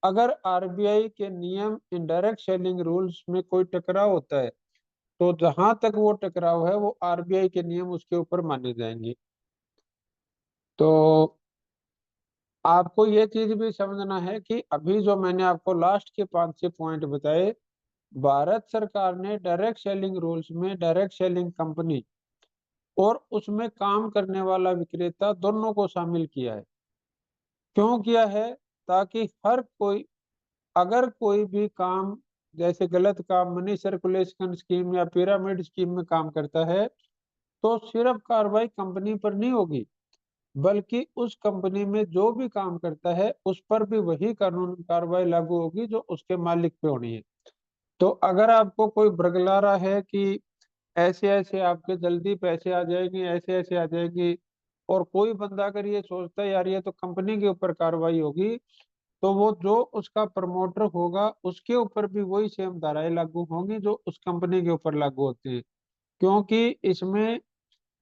अगर आरबीआई के नियम इनडायरेक्ट सेलिंग रूल्स में कोई टकराव होता है तो जहां तक वो टकराव है वो आरबीआई के नियम उसके ऊपर माने जाएंगे। तो आपको ये चीज भी समझना है कि अभी जो मैंने आपको लास्ट के 5-6 पॉइंट बताए, भारत सरकार ने डायरेक्ट सेलिंग रूल्स में डायरेक्ट सेलिंग कंपनी और उसमें काम करने वाला विक्रेता दोनों को शामिल किया है। क्यों किया है? ताकि हर कोई अगर कोई भी काम जैसे गलत काम मनी सर्कुलेशन स्कीम या पिरामिड स्कीम में काम करता है तो सिर्फ कार्रवाई कंपनी पर नहीं होगी बल्कि उस कंपनी में जो भी काम करता है उस पर भी वही कानून कार्रवाई लागू होगी जो उसके मालिक पे होनी है। तो अगर आपको कोई बरगला रहा है कि ऐसे ऐसे आपके जल्दी पैसे आ जाएंगे, ऐसे ऐसे आ जाएंगे, और कोई बंदा अगर ये सोचता है यार ये तो कंपनी के ऊपर कार्रवाई होगी, तो वो जो उसका प्रमोटर होगा उसके ऊपर भी वही सेम धाराएं लागू होंगी जो उस कंपनी के ऊपर लागू होती है। क्योंकि इसमें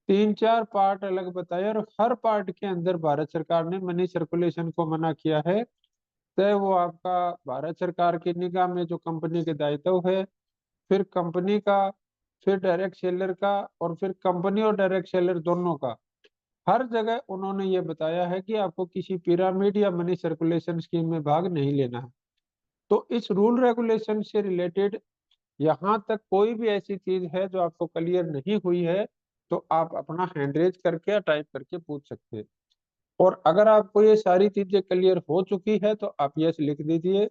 3-4 पार्ट अलग बताए और हर पार्ट के अंदर भारत सरकार ने मनी सर्कुलेशन को मना किया है। तो वो आपका भारत सरकार की निगाह में जो कंपनी के दायित्व है, फिर कंपनी का, फिर डायरेक्ट सेलर का, और फिर कंपनी और डायरेक्ट सेलर दोनों का, हर जगह उन्होंने ये बताया है कि आपको किसी पिरामिड या मनी सर्कुलेशन स्कीम में भाग नहीं लेना है। तो इस रूल रेगुलेशन से रिलेटेड यहाँ तक कोई भी ऐसी चीज है जो आपको क्लियर नहीं हुई है तो आप अपना हैंड रेज करके या टाइप करके पूछ सकते हैं। और अगर आपको ये सारी चीजें क्लियर हो चुकी है तो आप यस लिख दीजिए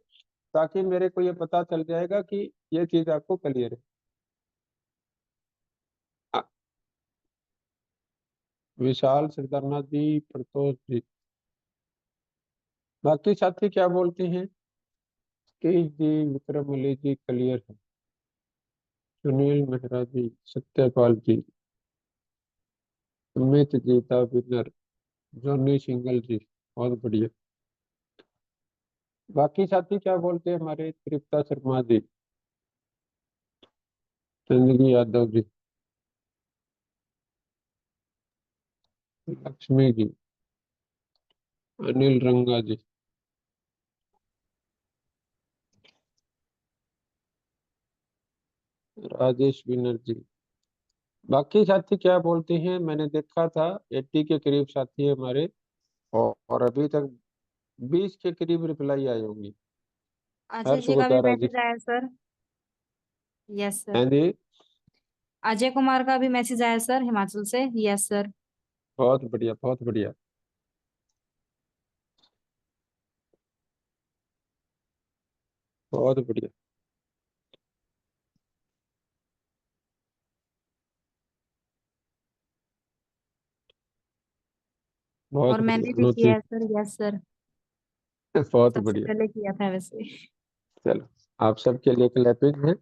ताकि मेरे को ये पता चल जाएगा कि ये चीज आपको क्लियर है। अ, विशाल सिद्धार्थनाथ जी, प्रतोष जी, बाकी साथी क्या बोलते हैं? केश जी, विक्रम अली जी क्लियर है। सुनील मेहरा जी, सत्यपाल जी, अमित जी द विनर, जॉनी सिंगल जी, बहुत बढ़िया। बाकी साथी क्या बोलते हैं हमारे तृप्ता शर्मा जी? जिंदगी यादव जी, लक्ष्मी जी, अनिल रंगा जी, राजेश बनर्जी। बाकी साथी क्या बोलते हैं, मैंने देखा था 80 के करीब साथी है हमारे, और अभी तक 20 के करीब रिप्लाई आई होंगी। अजय हर्ष जी का भी गुजारा जी। मैसेज आया सर। यस हाँ सर। जी, अजय कुमार का भी मैसेज आया सर, हिमाचल से। Yes sir. बहुत बढ़िया, बहुत बढ़िया, बहुत बढ़िया, बहुत और बढ़िया मैंने भी किया नोची। है सर। Yes sir. बहुत सबसे बढ़िया। पहले किया था वैसे। चलो, आप सबके लिए क्लैपिंग है।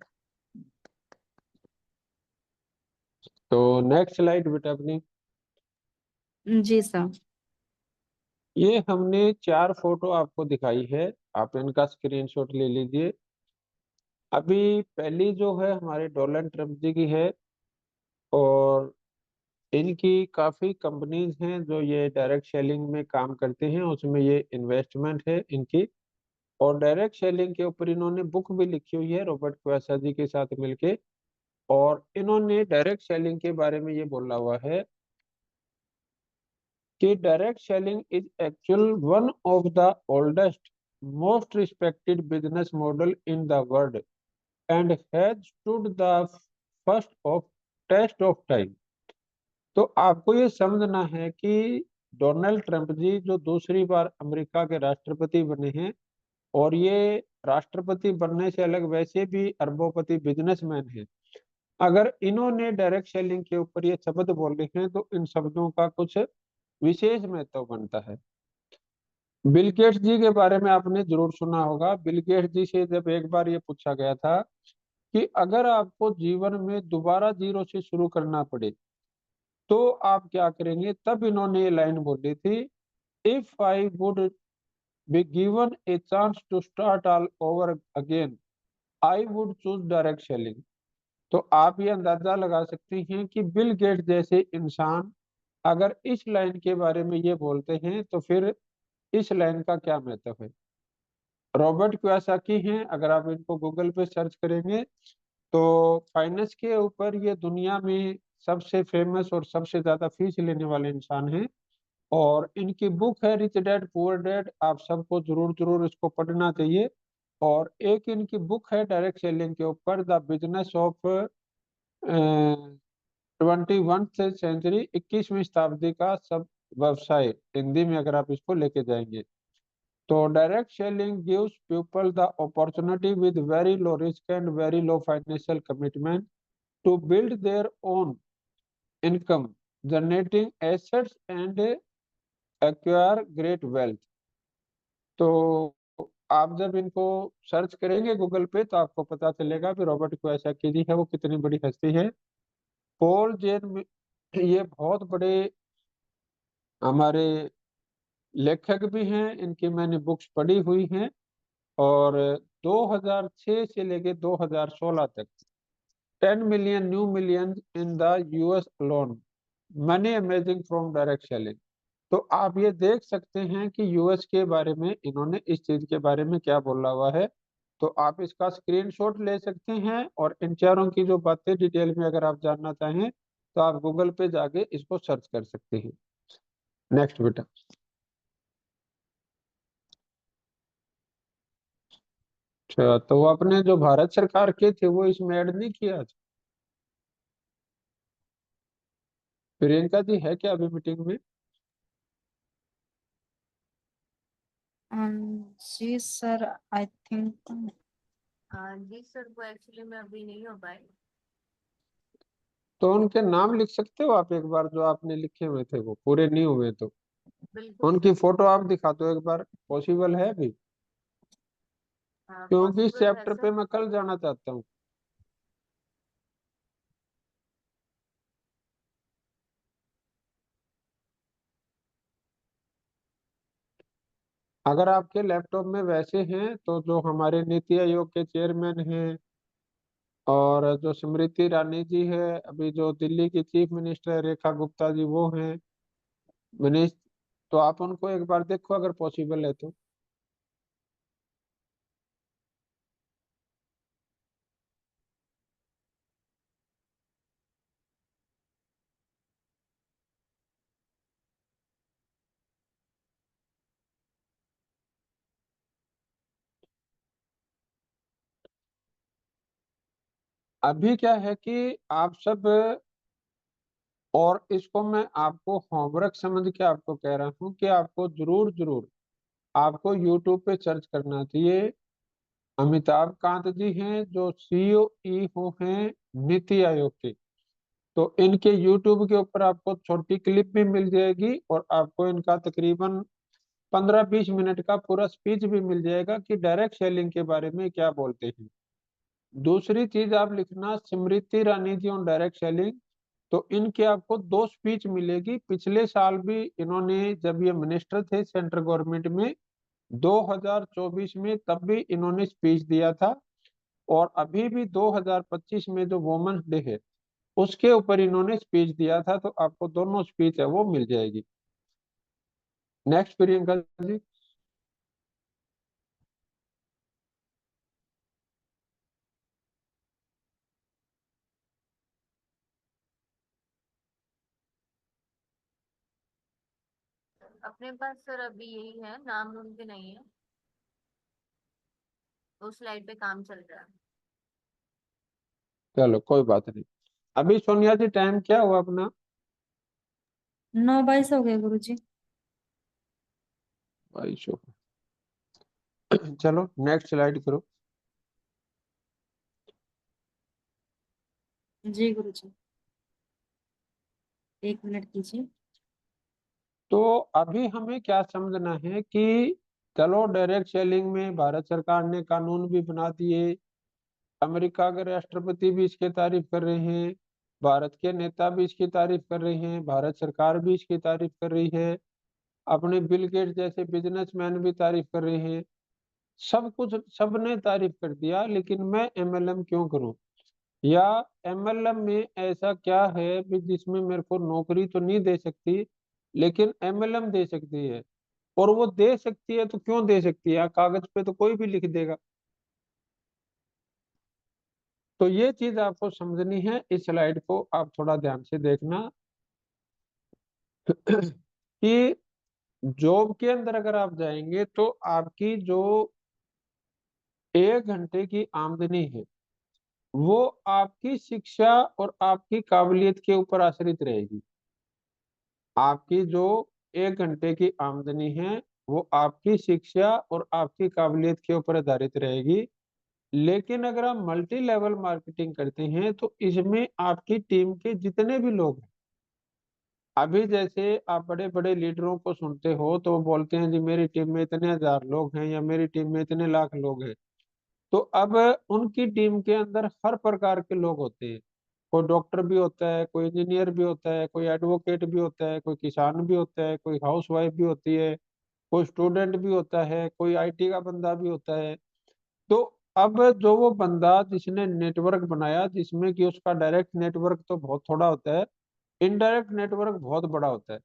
तो नेक्स्ट स्लाइड बेटा अपनी। जी सर। ये हमने 4 फोटो आपको दिखाई है, आप इनका स्क्रीनशॉट ले लीजिए। अभी पहली जो है हमारे डोनाल्ड ट्रम्प जी की है, और इनकी काफी कंपनीज हैं जो ये डायरेक्ट सेलिंग में काम करते हैं, उसमें ये इन्वेस्टमेंट है इनकी। और डायरेक्ट सेलिंग के ऊपर इन्होंने बुक भी लिखी हुई है रॉबर्ट क्वेसा जी के साथ मिलके। और इन्होंने डायरेक्ट सेलिंग के बारे में ये बोला हुआ है कि direct selling is actual one of the oldest most respected business model in the world and has stood the first of test of time. तो आपको ये समझना है कि डोनाल्ड ट्रंप जी जो दूसरी बार अमेरिका के राष्ट्रपति बने हैं, और ये राष्ट्रपति बनने से अलग वैसे भी अरबोपति बिजनेसमैन हैं, अगर इन्होंने डायरेक्ट सेलिंग के ऊपर ये शब्द बोले हैं तो इन शब्दों का कुछ विशेष महत्व बनता है। बिल गेट्स जी के बारे में आपने जरूर सुना होगा। बिल गेट्स जी से जब एक बार ये पूछा गया था कि अगर आपको जीवन में दोबारा जीरो से शुरू करना पड़े तो आप क्या करेंगे, तब इन्होंने ये लाइन बोली थी, if I would be given a chance to start all over again I would choose direct selling. तो आप ये अंदाजा लगा सकते हैं कि बिल गेट्स जैसे इंसान अगर इस लाइन के बारे में ये बोलते हैं तो फिर इस लाइन का क्या महत्व है। रॉबर्ट क्योसाकी हैं, अगर आप इनको गूगल पे सर्च करेंगे तो फाइनेंस के ऊपर ये दुनिया में सबसे फेमस और सबसे ज्यादा फीस लेने वाले इंसान हैं। और इनकी बुक है रिच डैड पुअर डैड, आप सबको जरूर जरूर इसको पढ़ना चाहिए। और एक इनकी बुक है डायरेक्ट सेलिंग के ऊपर, the business of 21st century, 21वीं शताब्दी का सब व्यवसाय, हिंदी में अगर आप इसको लेके जाएंगे। तो direct selling gives people the opportunity with very low risk and very low financial commitment to build their own income, generating assets and acquire great wealth. तो आप जब इनको सर्च करेंगे गूगल पे तो आपको पता चलेगा कि रॉबर्ट कियोसाकी जी है वो कितनी बड़ी हस्ती है। पॉल जेन, ये बहुत बड़े हमारे लेखक भी हैं, इनकी मैंने बुक्स पढ़ी हुई हैं। और 2006 से लेके 2016 तक 10 million new million in the US alone, money amazing from direct selling. तो आप ये देख सकते हैं कि यूएस के बारे में इन्होंने इस चीज के बारे में क्या बोला हुआ है। तो आप इसका स्क्रीनशॉट ले सकते हैं, और इन चारों की जो बातें डिटेल में अगर आप जानना चाहें तो आप गूगल पे जाके इसको सर्च कर सकते हैं। नेक्स्ट बेटा। अच्छा, तो वो अपने जो भारत सरकार के थे वो इसमें ऐड नहीं किया। प्रियंका जी है क्या अभी मीटिंग में? जी सर, आई थिंक। जी सर, वो एक्चुअली में अभी नहीं हो पाए। तो उनके नाम लिख सकते हो आप एक बार, जो आपने लिखे हुए थे वो पूरे नहीं हुए तो बिल्कुल उनकी फोटो आप दिखा दो एक बार, पॉसिबल है अभी? क्योंकि इस पॉसिबल है चैप्टर पे सर। मैं कल जाना चाहता हूँ। अगर आपके लैपटॉप में वैसे हैं तो जो हमारे नीति आयोग के चेयरमैन हैं और जो स्मृति ईरानी जी है, अभी जो दिल्ली की चीफ मिनिस्टर है, रेखा गुप्ता जी, वो हैं मिनिस्टर। तो आप उनको एक बार देखो अगर पॉसिबल है तो। अभी क्या है कि आप सब, और इसको मैं आपको होमवर्क समझ के आपको कह रहा हूँ कि आपको जरूर जरूर आपको यूट्यूब पे सर्च करना चाहिए। अमिताभ कांत जी हैं जो CEO हैं नीति आयोग के। तो इनके यूट्यूब के ऊपर आपको छोटी क्लिप भी मिल जाएगी और आपको इनका तकरीबन 15-20 मिनट का पूरा स्पीच भी मिल जाएगा कि डायरेक्ट सेलिंग के बारे में क्या बोलते हैं। दूसरी चीज आप लिखना Smriti Irani ji on direct selling. तो इनके आपको 2 स्पीच मिलेगी। पिछले साल भी इन्होंने, जब ये मिनिस्टर थे सेंट्रल गवर्नमेंट में 2024 में, तब भी इन्होंने स्पीच दिया था। और अभी भी 2025 में जो वुमेन्स डे है उसके ऊपर इन्होंने स्पीच दिया था। तो आपको दोनों स्पीच है वो मिल जाएगी। नेक्स्ट प्रियंका जी। अपने पास सर अभी यही है, नाम रूम के नहीं है। उस स्लाइड पे काम चल रहा है। चलो कोई बात नहीं। अभी सोनिया जी टाइम क्या हुआ अपना? 9:22 हो गए गुरुजी। 22। चलो नेक्स्ट स्लाइड करो। जी गुरुजी, 1 मिनट कीजिए। तो अभी हमें क्या समझना है कि चलो डायरेक्ट सेलिंग में भारत सरकार ने कानून भी बना दिए, अमेरिका के राष्ट्रपति भी इसकी तारीफ कर रहे हैं, भारत के नेता भी इसकी तारीफ कर रहे हैं, भारत सरकार भी इसकी तारीफ कर रही है, अपने बिल गेट्स जैसे बिजनेसमैन भी तारीफ कर रहे हैं। सब कुछ सबने तारीफ कर दिया, लेकिन मैं MLM क्यों करूं? या MLM में ऐसा क्या है भी जिसमें मेरे को नौकरी तो नहीं दे सकती लेकिन MLM दे सकती है? और वो दे सकती है तो क्यों दे सकती है? कागज पे तो कोई भी लिख देगा। तो ये चीज आपको समझनी है। इस स्लाइड को आप थोड़ा ध्यान से देखना कि जॉब के अंदर अगर आप जाएंगे तो आपकी जो 1 घंटे की आमदनी है वो आपकी शिक्षा और आपकी काबिलियत के ऊपर आश्रित रहेगी। आपकी जो 1 घंटे की आमदनी है वो आपकी शिक्षा और आपकी काबिलियत के ऊपर आधारित रहेगी। लेकिन अगर आप मल्टी लेवल मार्केटिंग करते हैं तो इसमें आपकी टीम के जितने भी लोग हैं, अभी जैसे आप बड़े बड़े लीडरों को सुनते हो तो वो बोलते हैं जी मेरी टीम में इतने हजार लोग हैं या मेरी टीम में इतने लाख लोग हैं। तो अब उनकी टीम के अंदर हर प्रकार के लोग होते हैं। कोई डॉक्टर भी होता है, कोई इंजीनियर भी होता है, कोई एडवोकेट भी होता है, कोई किसान भी होता है, कोई हाउस वाइफ भी होती है, कोई स्टूडेंट भी होता है, कोई IT का बंदा भी होता है। तो अब जो वो बंदा जिसने नेटवर्क बनाया, जिसमें कि उसका डायरेक्ट नेटवर्क तो बहुत थोड़ा होता है, इनडायरेक्ट नेटवर्क बहुत बड़ा होता है।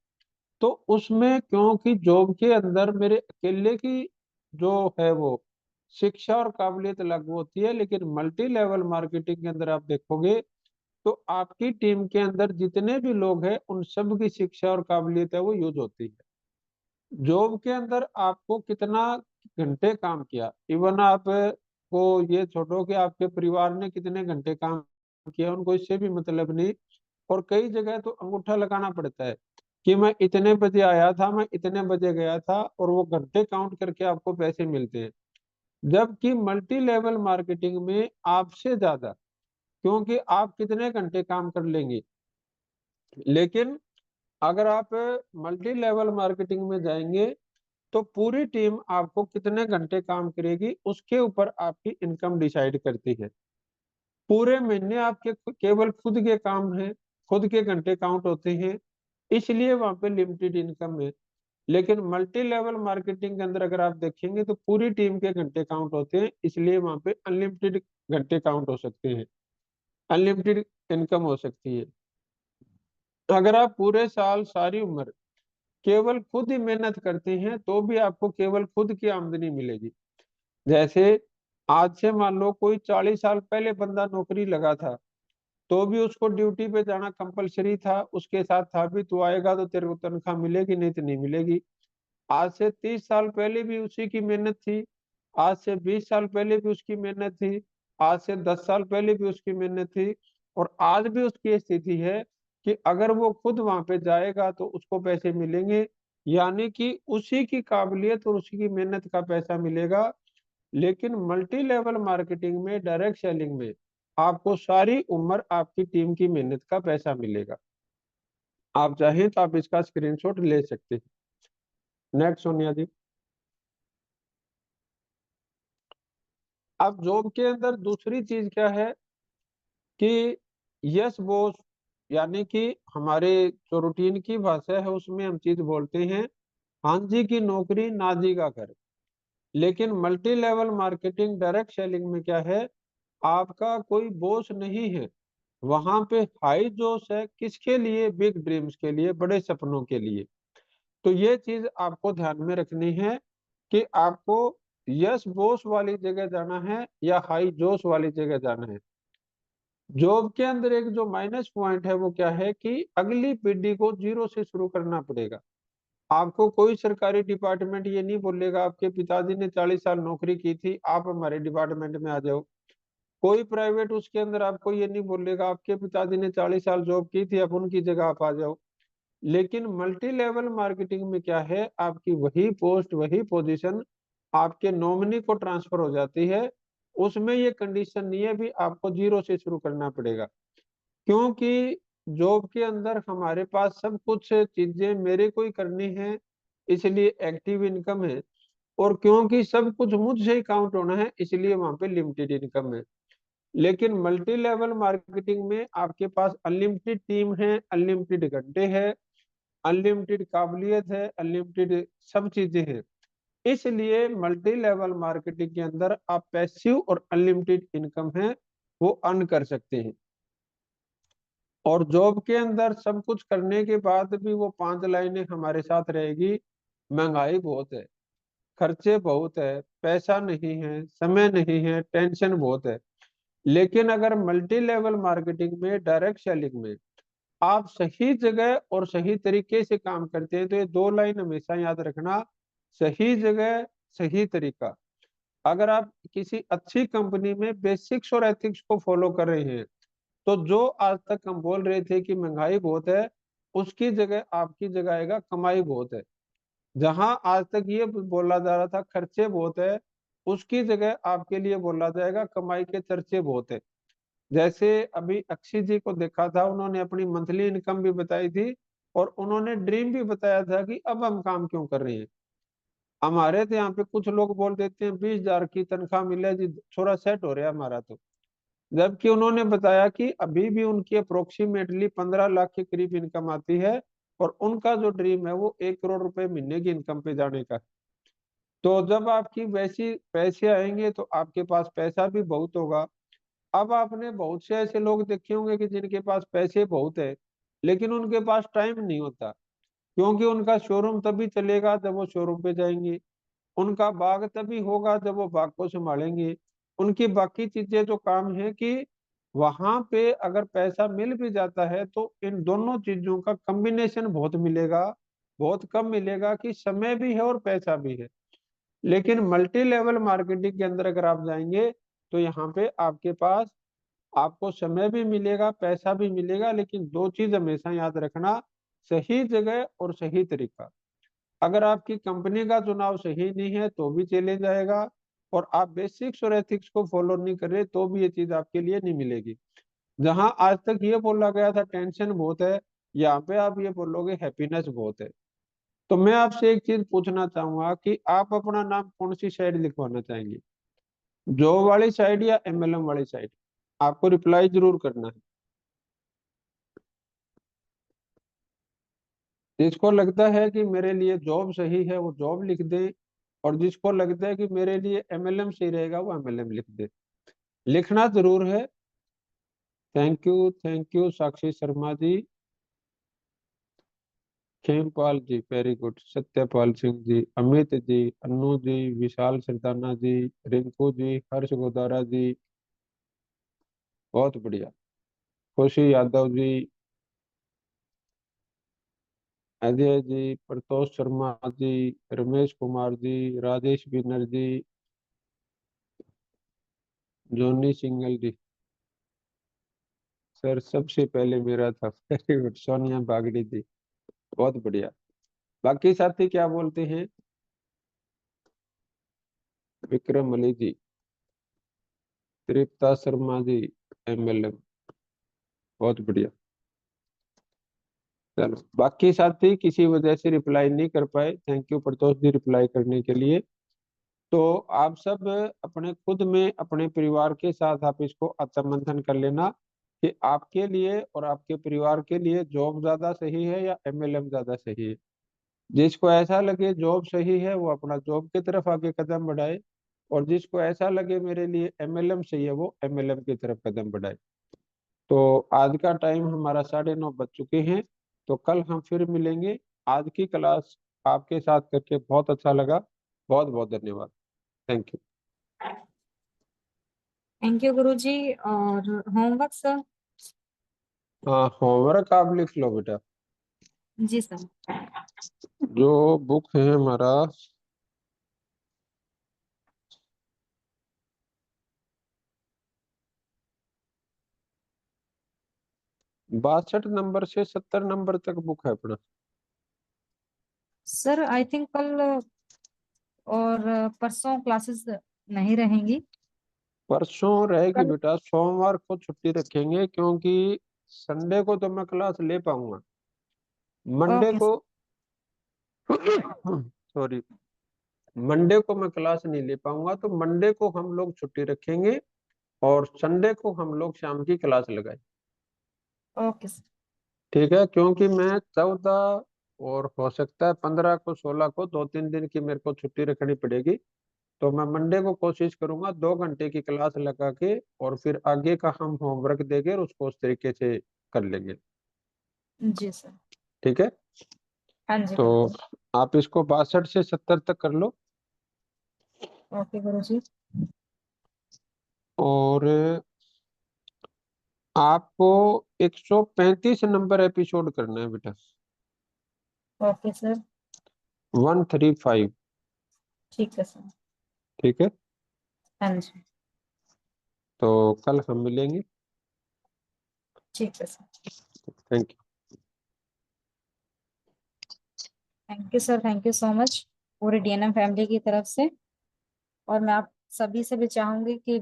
तो उसमें क्योंकि जॉब के अंदर मेरे अकेले की जो है वो शिक्षा और काबिलियत लागू होती है, लेकिन मल्टी लेवल मार्केटिंग के अंदर आप देखोगे तो आपकी टीम के अंदर जितने भी लोग हैं उन सब की शिक्षा और काबिलियत है वो यूज होती है। जॉब के अंदर आपको कितना घंटे काम किया, इवन आप को ये छोड़ो कि आपके परिवार ने कितने घंटे काम किया, उनको इससे भी मतलब नहीं। और कई जगह तो अंगूठा लगाना पड़ता है कि मैं इतने बजे आया था, मैं इतने बजे गया था, और वो घंटे काउंट करके आपको पैसे मिलते हैं। जबकि मल्टी लेवल मार्केटिंग में आपसे ज्यादा, क्योंकि आप कितने घंटे काम कर लेंगे, लेकिन अगर आप मल्टी लेवल मार्केटिंग में जाएंगे तो पूरी टीम आपको कितने घंटे काम करेगी उसके ऊपर आपकी इनकम डिसाइड करती है। पूरे महीने आपके केवल खुद के काम है, खुद के घंटे काउंट होते हैं, इसलिए वहां पे लिमिटेड इनकम है। लेकिन मल्टी लेवल मार्केटिंग के अंदर अगर आप देखेंगे तो पूरी टीम के घंटे काउंट होते हैं, इसलिए वहां पे अनलिमिटेड घंटे काउंट हो सकते हैं। अनलिमिटेड इनकम हो सकती है। अगर आप पूरे साल सारी उम्र केवल खुद ही मेहनत करते हैं तो भी आपको केवल खुद की आमदनी मिलेगी। जैसे आज से मान लो कोई 40 साल पहले बंदा नौकरी लगा था, तो भी उसको ड्यूटी पे जाना कंपलसरी था, उसके साथ था भी तू आएगा तो तेरे को तनख्वाह मिलेगी, नहीं तो नहीं मिलेगी। आज से 30 साल पहले भी उसी की मेहनत थी, आज से 20 साल पहले भी उसकी मेहनत थी, आज से 10 साल पहले भी उसकी मेहनत थी, और आज भी उसकी स्थिति है कि अगर वो खुद वहां पे जाएगा तो उसको पैसे मिलेंगे, यानी कि उसी की काबिलियत और उसी की मेहनत का पैसा मिलेगा। लेकिन मल्टी लेवल मार्केटिंग में, डायरेक्ट सेलिंग में आपको सारी उम्र आपकी टीम की मेहनत का पैसा मिलेगा। आप चाहें तो आप इसका स्क्रीनशॉट ले सकते हैं। नेक्स्ट सोनिया जी। अब जॉब के अंदर दूसरी चीज क्या है कि यस बॉस, यानी कि हमारे जो रूटीन की भाषा है उसमें हम चीज बोलते हैं हाँ जी की नौकरी ना जी का घर। लेकिन multi level marketing direct selling में क्या है, आपका कोई बॉस नहीं है, वहां पे हाई जोश है। किसके लिए? बिग ड्रीम्स के लिए, बड़े सपनों के लिए। तो ये चीज आपको ध्यान में रखनी है कि आपको यस बॉस वाली जगह जाना है या हाई जोश वाली जगह जाना है। जॉब के अंदर एक जो माइनस पॉइंट है वो क्या है कि अगली पीढ़ी को जीरो से शुरू करना पड़ेगा। आपको कोई सरकारी डिपार्टमेंट ये नहीं बोलेगा आपके पिताजी ने 40 साल नौकरी की थी, आप हमारे डिपार्टमेंट में आ जाओ। कोई प्राइवेट उसके अंदर आपको ये नहीं बोलेगा आपके पिताजी ने 40 साल जॉब की थी, अब उनकी जगह आप आ जाओ। लेकिन मल्टी लेवल मार्केटिंग में क्या है, आपकी वही पोस्ट, वही पोजीशन आपके नॉमिनी को ट्रांसफर हो जाती है। उसमें ये कंडीशन नहीं है भी आपको जीरो से शुरू करना पड़ेगा, क्योंकि जॉब के अंदर हमारे पास सब कुछ चीजें मेरे को ही करनी है, इसलिए एक्टिव इनकम है। और क्योंकि सब कुछ मुझसे ही काउंट होना है, इसलिए वहां पे लिमिटेड इनकम है। लेकिन मल्टी लेवल मार्केटिंग में आपके पास अनलिमिटेड टीम है, अनलिमिटेड घंटे है, अनलिमिटेड काबिलियत है, अनलिमिटेड सब चीजें हैं। इसलिए मल्टी लेवल मार्केटिंग के अंदर आप पैसिव और अनलिमिटेड इनकम है वो अर्न कर सकते हैं। और जॉब के अंदर सब कुछ करने के बाद भी वो 5 लाइनें हमारे साथ रहेगी, महंगाई बहुत है, खर्चे बहुत है, पैसा नहीं है, समय नहीं है, टेंशन बहुत है। लेकिन अगर मल्टी लेवल मार्केटिंग में, डायरेक्ट सेलिंग में आप सही जगह और सही तरीके से काम करते हैं, तो ये 2 लाइन हमेशा याद रखना, सही जगह सही तरीका। अगर आप किसी अच्छी कंपनी में बेसिक्स और एथिक्स को फॉलो कर रहे हैं, तो जो आज तक हम बोल रहे थे कि महंगाई बहुत है, उसकी जगह आपकी जगह आएगा कमाई बहुत है। जहां आज तक ये बोला जा रहा था खर्चे बहुत है, उसकी जगह आपके लिए बोला जाएगा कमाई के चर्चे बहुत है। जैसे अभी अक्षय जी को देखा था, उन्होंने अपनी मंथली इनकम भी बताई थी और उन्होंने ड्रीम भी बताया था कि अब हम काम क्यों कर रहे हैं। हमारे तो यहाँ पे कुछ लोग बोल देते हैं 20 हजार की तनख्वाह मिले जी, थोड़ा सेट हो रहा है हमारा तो। जबकि उन्होंने बताया कि अभी भी उनकी अप्रोक्सीमेटली 15 लाख के करीब इनकम आती है, और उनका जो ड्रीम है वो 1 करोड़ रुपए महीने की इनकम पे जाने का। तो जब आपकी वैसी पैसे आएंगे तो आपके पास पैसा भी बहुत होगा। अब आपने बहुत से ऐसे लोग देखे होंगे कि जिनके पास पैसे बहुत है, लेकिन उनके पास टाइम नहीं होता, क्योंकि उनका शोरूम तभी चलेगा जब वो शोरूम पे जाएंगे, उनका बाग तभी होगा जब वो बाग को संभालेंगे, उनकी बाकी चीजें जो काम है कि वहां पे अगर पैसा मिल भी जाता है तो इन दोनों चीजों का कॉम्बिनेशन बहुत मिलेगा, बहुत कम मिलेगा कि समय भी है और पैसा भी है। लेकिन मल्टी लेवल मार्केटिंग के अंदर अगर आप जाएंगे तो यहाँ पे आपके पास आपको समय भी मिलेगा, पैसा भी मिलेगा, लेकिन 2 चीज हमेशा याद रखना, सही जगह और सही तरीका। अगर आपकी कंपनी का चुनाव सही नहीं है तो भी चैलेंज आएगा, और आप बेसिक्स और एथिक्स को फॉलो नहीं कर रहे तो भी ये चीज आपके लिए नहीं मिलेगी। जहां आज तक ये बोला गया था टेंशन बहुत है, यहाँ पे आप ये बोलोगे हैप्पीनेस बहुत है। तो मैं आपसे एक चीज पूछना चाहूंगा कि आप अपना नाम कौन सी साइड लिखवाना चाहेंगे, जॉब वाली साइड या एमएलएम वाली साइड? आपको रिप्लाई जरूर करना है। जिसको लगता है कि मेरे लिए जॉब सही है वो जॉब लिख दे, और जिसको लगता है कि मेरे लिए एमएलएम सही रहेगा वो एमएलएम लिख दे। लिखना जरूर है। Thank you Sakshi Sharma ji, Khempal ji very good, Satyapal Singh ji, Amit ji, Annu ji, Vishal Sardana ji, Rinku ji, Harsh Godara ji, बहुत बढ़िया, खुशी यादव जी, अजय जी, प्रतोष शर्मा जी, रमेश कुमार जी, राजेश बिनर जी, जोनी सिंगल जी, सर सबसे पहले मेरा था वेरी गुड, सोनिया बागड़ी जी, बहुत बढ़िया। बाकी साथी क्या बोलते हैं? विक्रम अली जी, तृप्ता शर्मा जी, एमएलएम, बहुत बढ़िया। चलो बाकी साथी किसी वजह से रिप्लाई नहीं कर पाए, थैंक यू प्रतोष जी रिप्लाई करने के लिए। तो आप सब अपने खुद में अपने परिवार के साथ आप इसको आत्ममंथन कर लेना कि आपके लिए और आपके परिवार के लिए जॉब ज्यादा सही है या एमएलएम ज्यादा सही है। जिसको ऐसा लगे जॉब सही है वो अपना जॉब की तरफ आगे कदम बढ़ाए, और जिसको ऐसा लगे मेरे लिए एमएलएम सही है वो एमएलएम की तरफ कदम बढ़ाए। तो आज का टाइम हमारा 9:30 बज चुके हैं, तो कल हम फिर मिलेंगे। आज की क्लास आपके साथ करके बहुत अच्छा लगा, बहुत बहुत धन्यवाद, थैंक यू। थैंक यू गुरुजी। और होमवर्क सर? हाँ होमवर्क आप लिख लो बेटा, जी सर। जो बुक है हमारा 62 नंबर से 70 नंबर तक बुक है अपना। सर आई थिंक कल और परसों क्लासेस नहीं रहेंगी। परसों रहेगी कल बेटा, सोमवार को छुट्टी रखेंगे क्योंकि संडे को तो मैं क्लास ले पाऊंगा, मंडे ओके को सॉरी, मंडे को मैं क्लास नहीं ले पाऊंगा, तो मंडे को हम लोग छुट्टी रखेंगे और संडे को हम लोग शाम की क्लास लगाए, ओके सर। ठीक है? क्योंकि मैं 14 और हो सकता है 15 को 16 को 2-3 दिन की मेरे को छुट्टी रखनी पड़ेगी, तो मैं मंडे को कोशिश करूंगा 2 घंटे की क्लास लगा के और फिर आगे का हम होमवर्क देंगे और उसको उस तरीके से कर लेंगे, जी सर। ठीक है? हाँ जी तो बिल्कुल। आप इसको 62 से 70 तक कर लो, ओके गुरुजी। और आपको 135 नंबर एपिसोड करना है बेटा, ओके सर। 135, ठीक है सर। ठीक है? हाँ जी। तो कल हम मिलेंगे, ठीक है sir. Thank you. Thank you sir, thank you so much पूरी डीएनएम फैमिली की तरफ से। और मैं आप सभी से भी चाहूंगी कि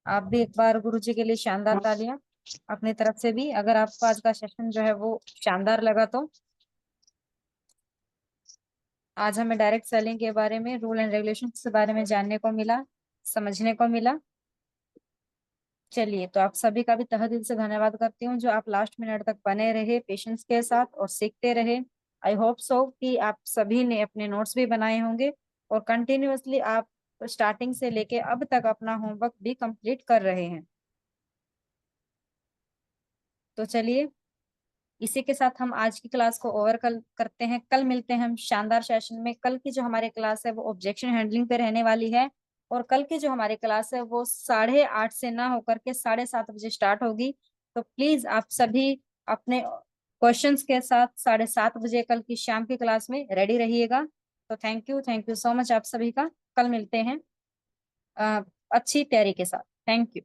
आप भी एक बार गुरुजी के लिए शानदार तालियां अपनी तरफ से भी, अगर आपको आज का सेशन जो है वो शानदार लगा तो। आज हमें डायरेक्ट सेलिंग के बारे में, रूल एंड रेगुलेशन के बारे में जानने को मिला, समझने को मिला। चलिए, तो आप सभी का भी तहे दिल से धन्यवाद करती हूँ जो आप लास्ट मिनट तक बने रहे पेशेंस के साथ और सीखते रहे। आई होप सो कि आप सभी ने अपने नोट्स भी बनाए होंगे और कंटिन्यूअसली आप स्टार्टिंग से लेके अब तक अपना होमवर्क भी कंप्लीट कर रहे हैं। तो चलिए, इसी के साथ हम आज की क्लास को ओवर कल करते हैं। कल मिलते हैं हम शानदार सेशन में। कल की जो हमारी क्लास है वो ऑब्जेक्शन हैंडलिंग पे रहने वाली है, और कल की जो हमारी क्लास है वो 8:30 से ना होकर के 7:30 स्टार्ट होगी। तो प्लीज आप सभी अपने क्वेश्चंस के साथ 7:30 कल की शाम की क्लास में रेडी रहिएगा। तो थैंक यू सो मच आप सभी का। कल मिलते हैं अच्छी तैयारी के साथ। Thank you.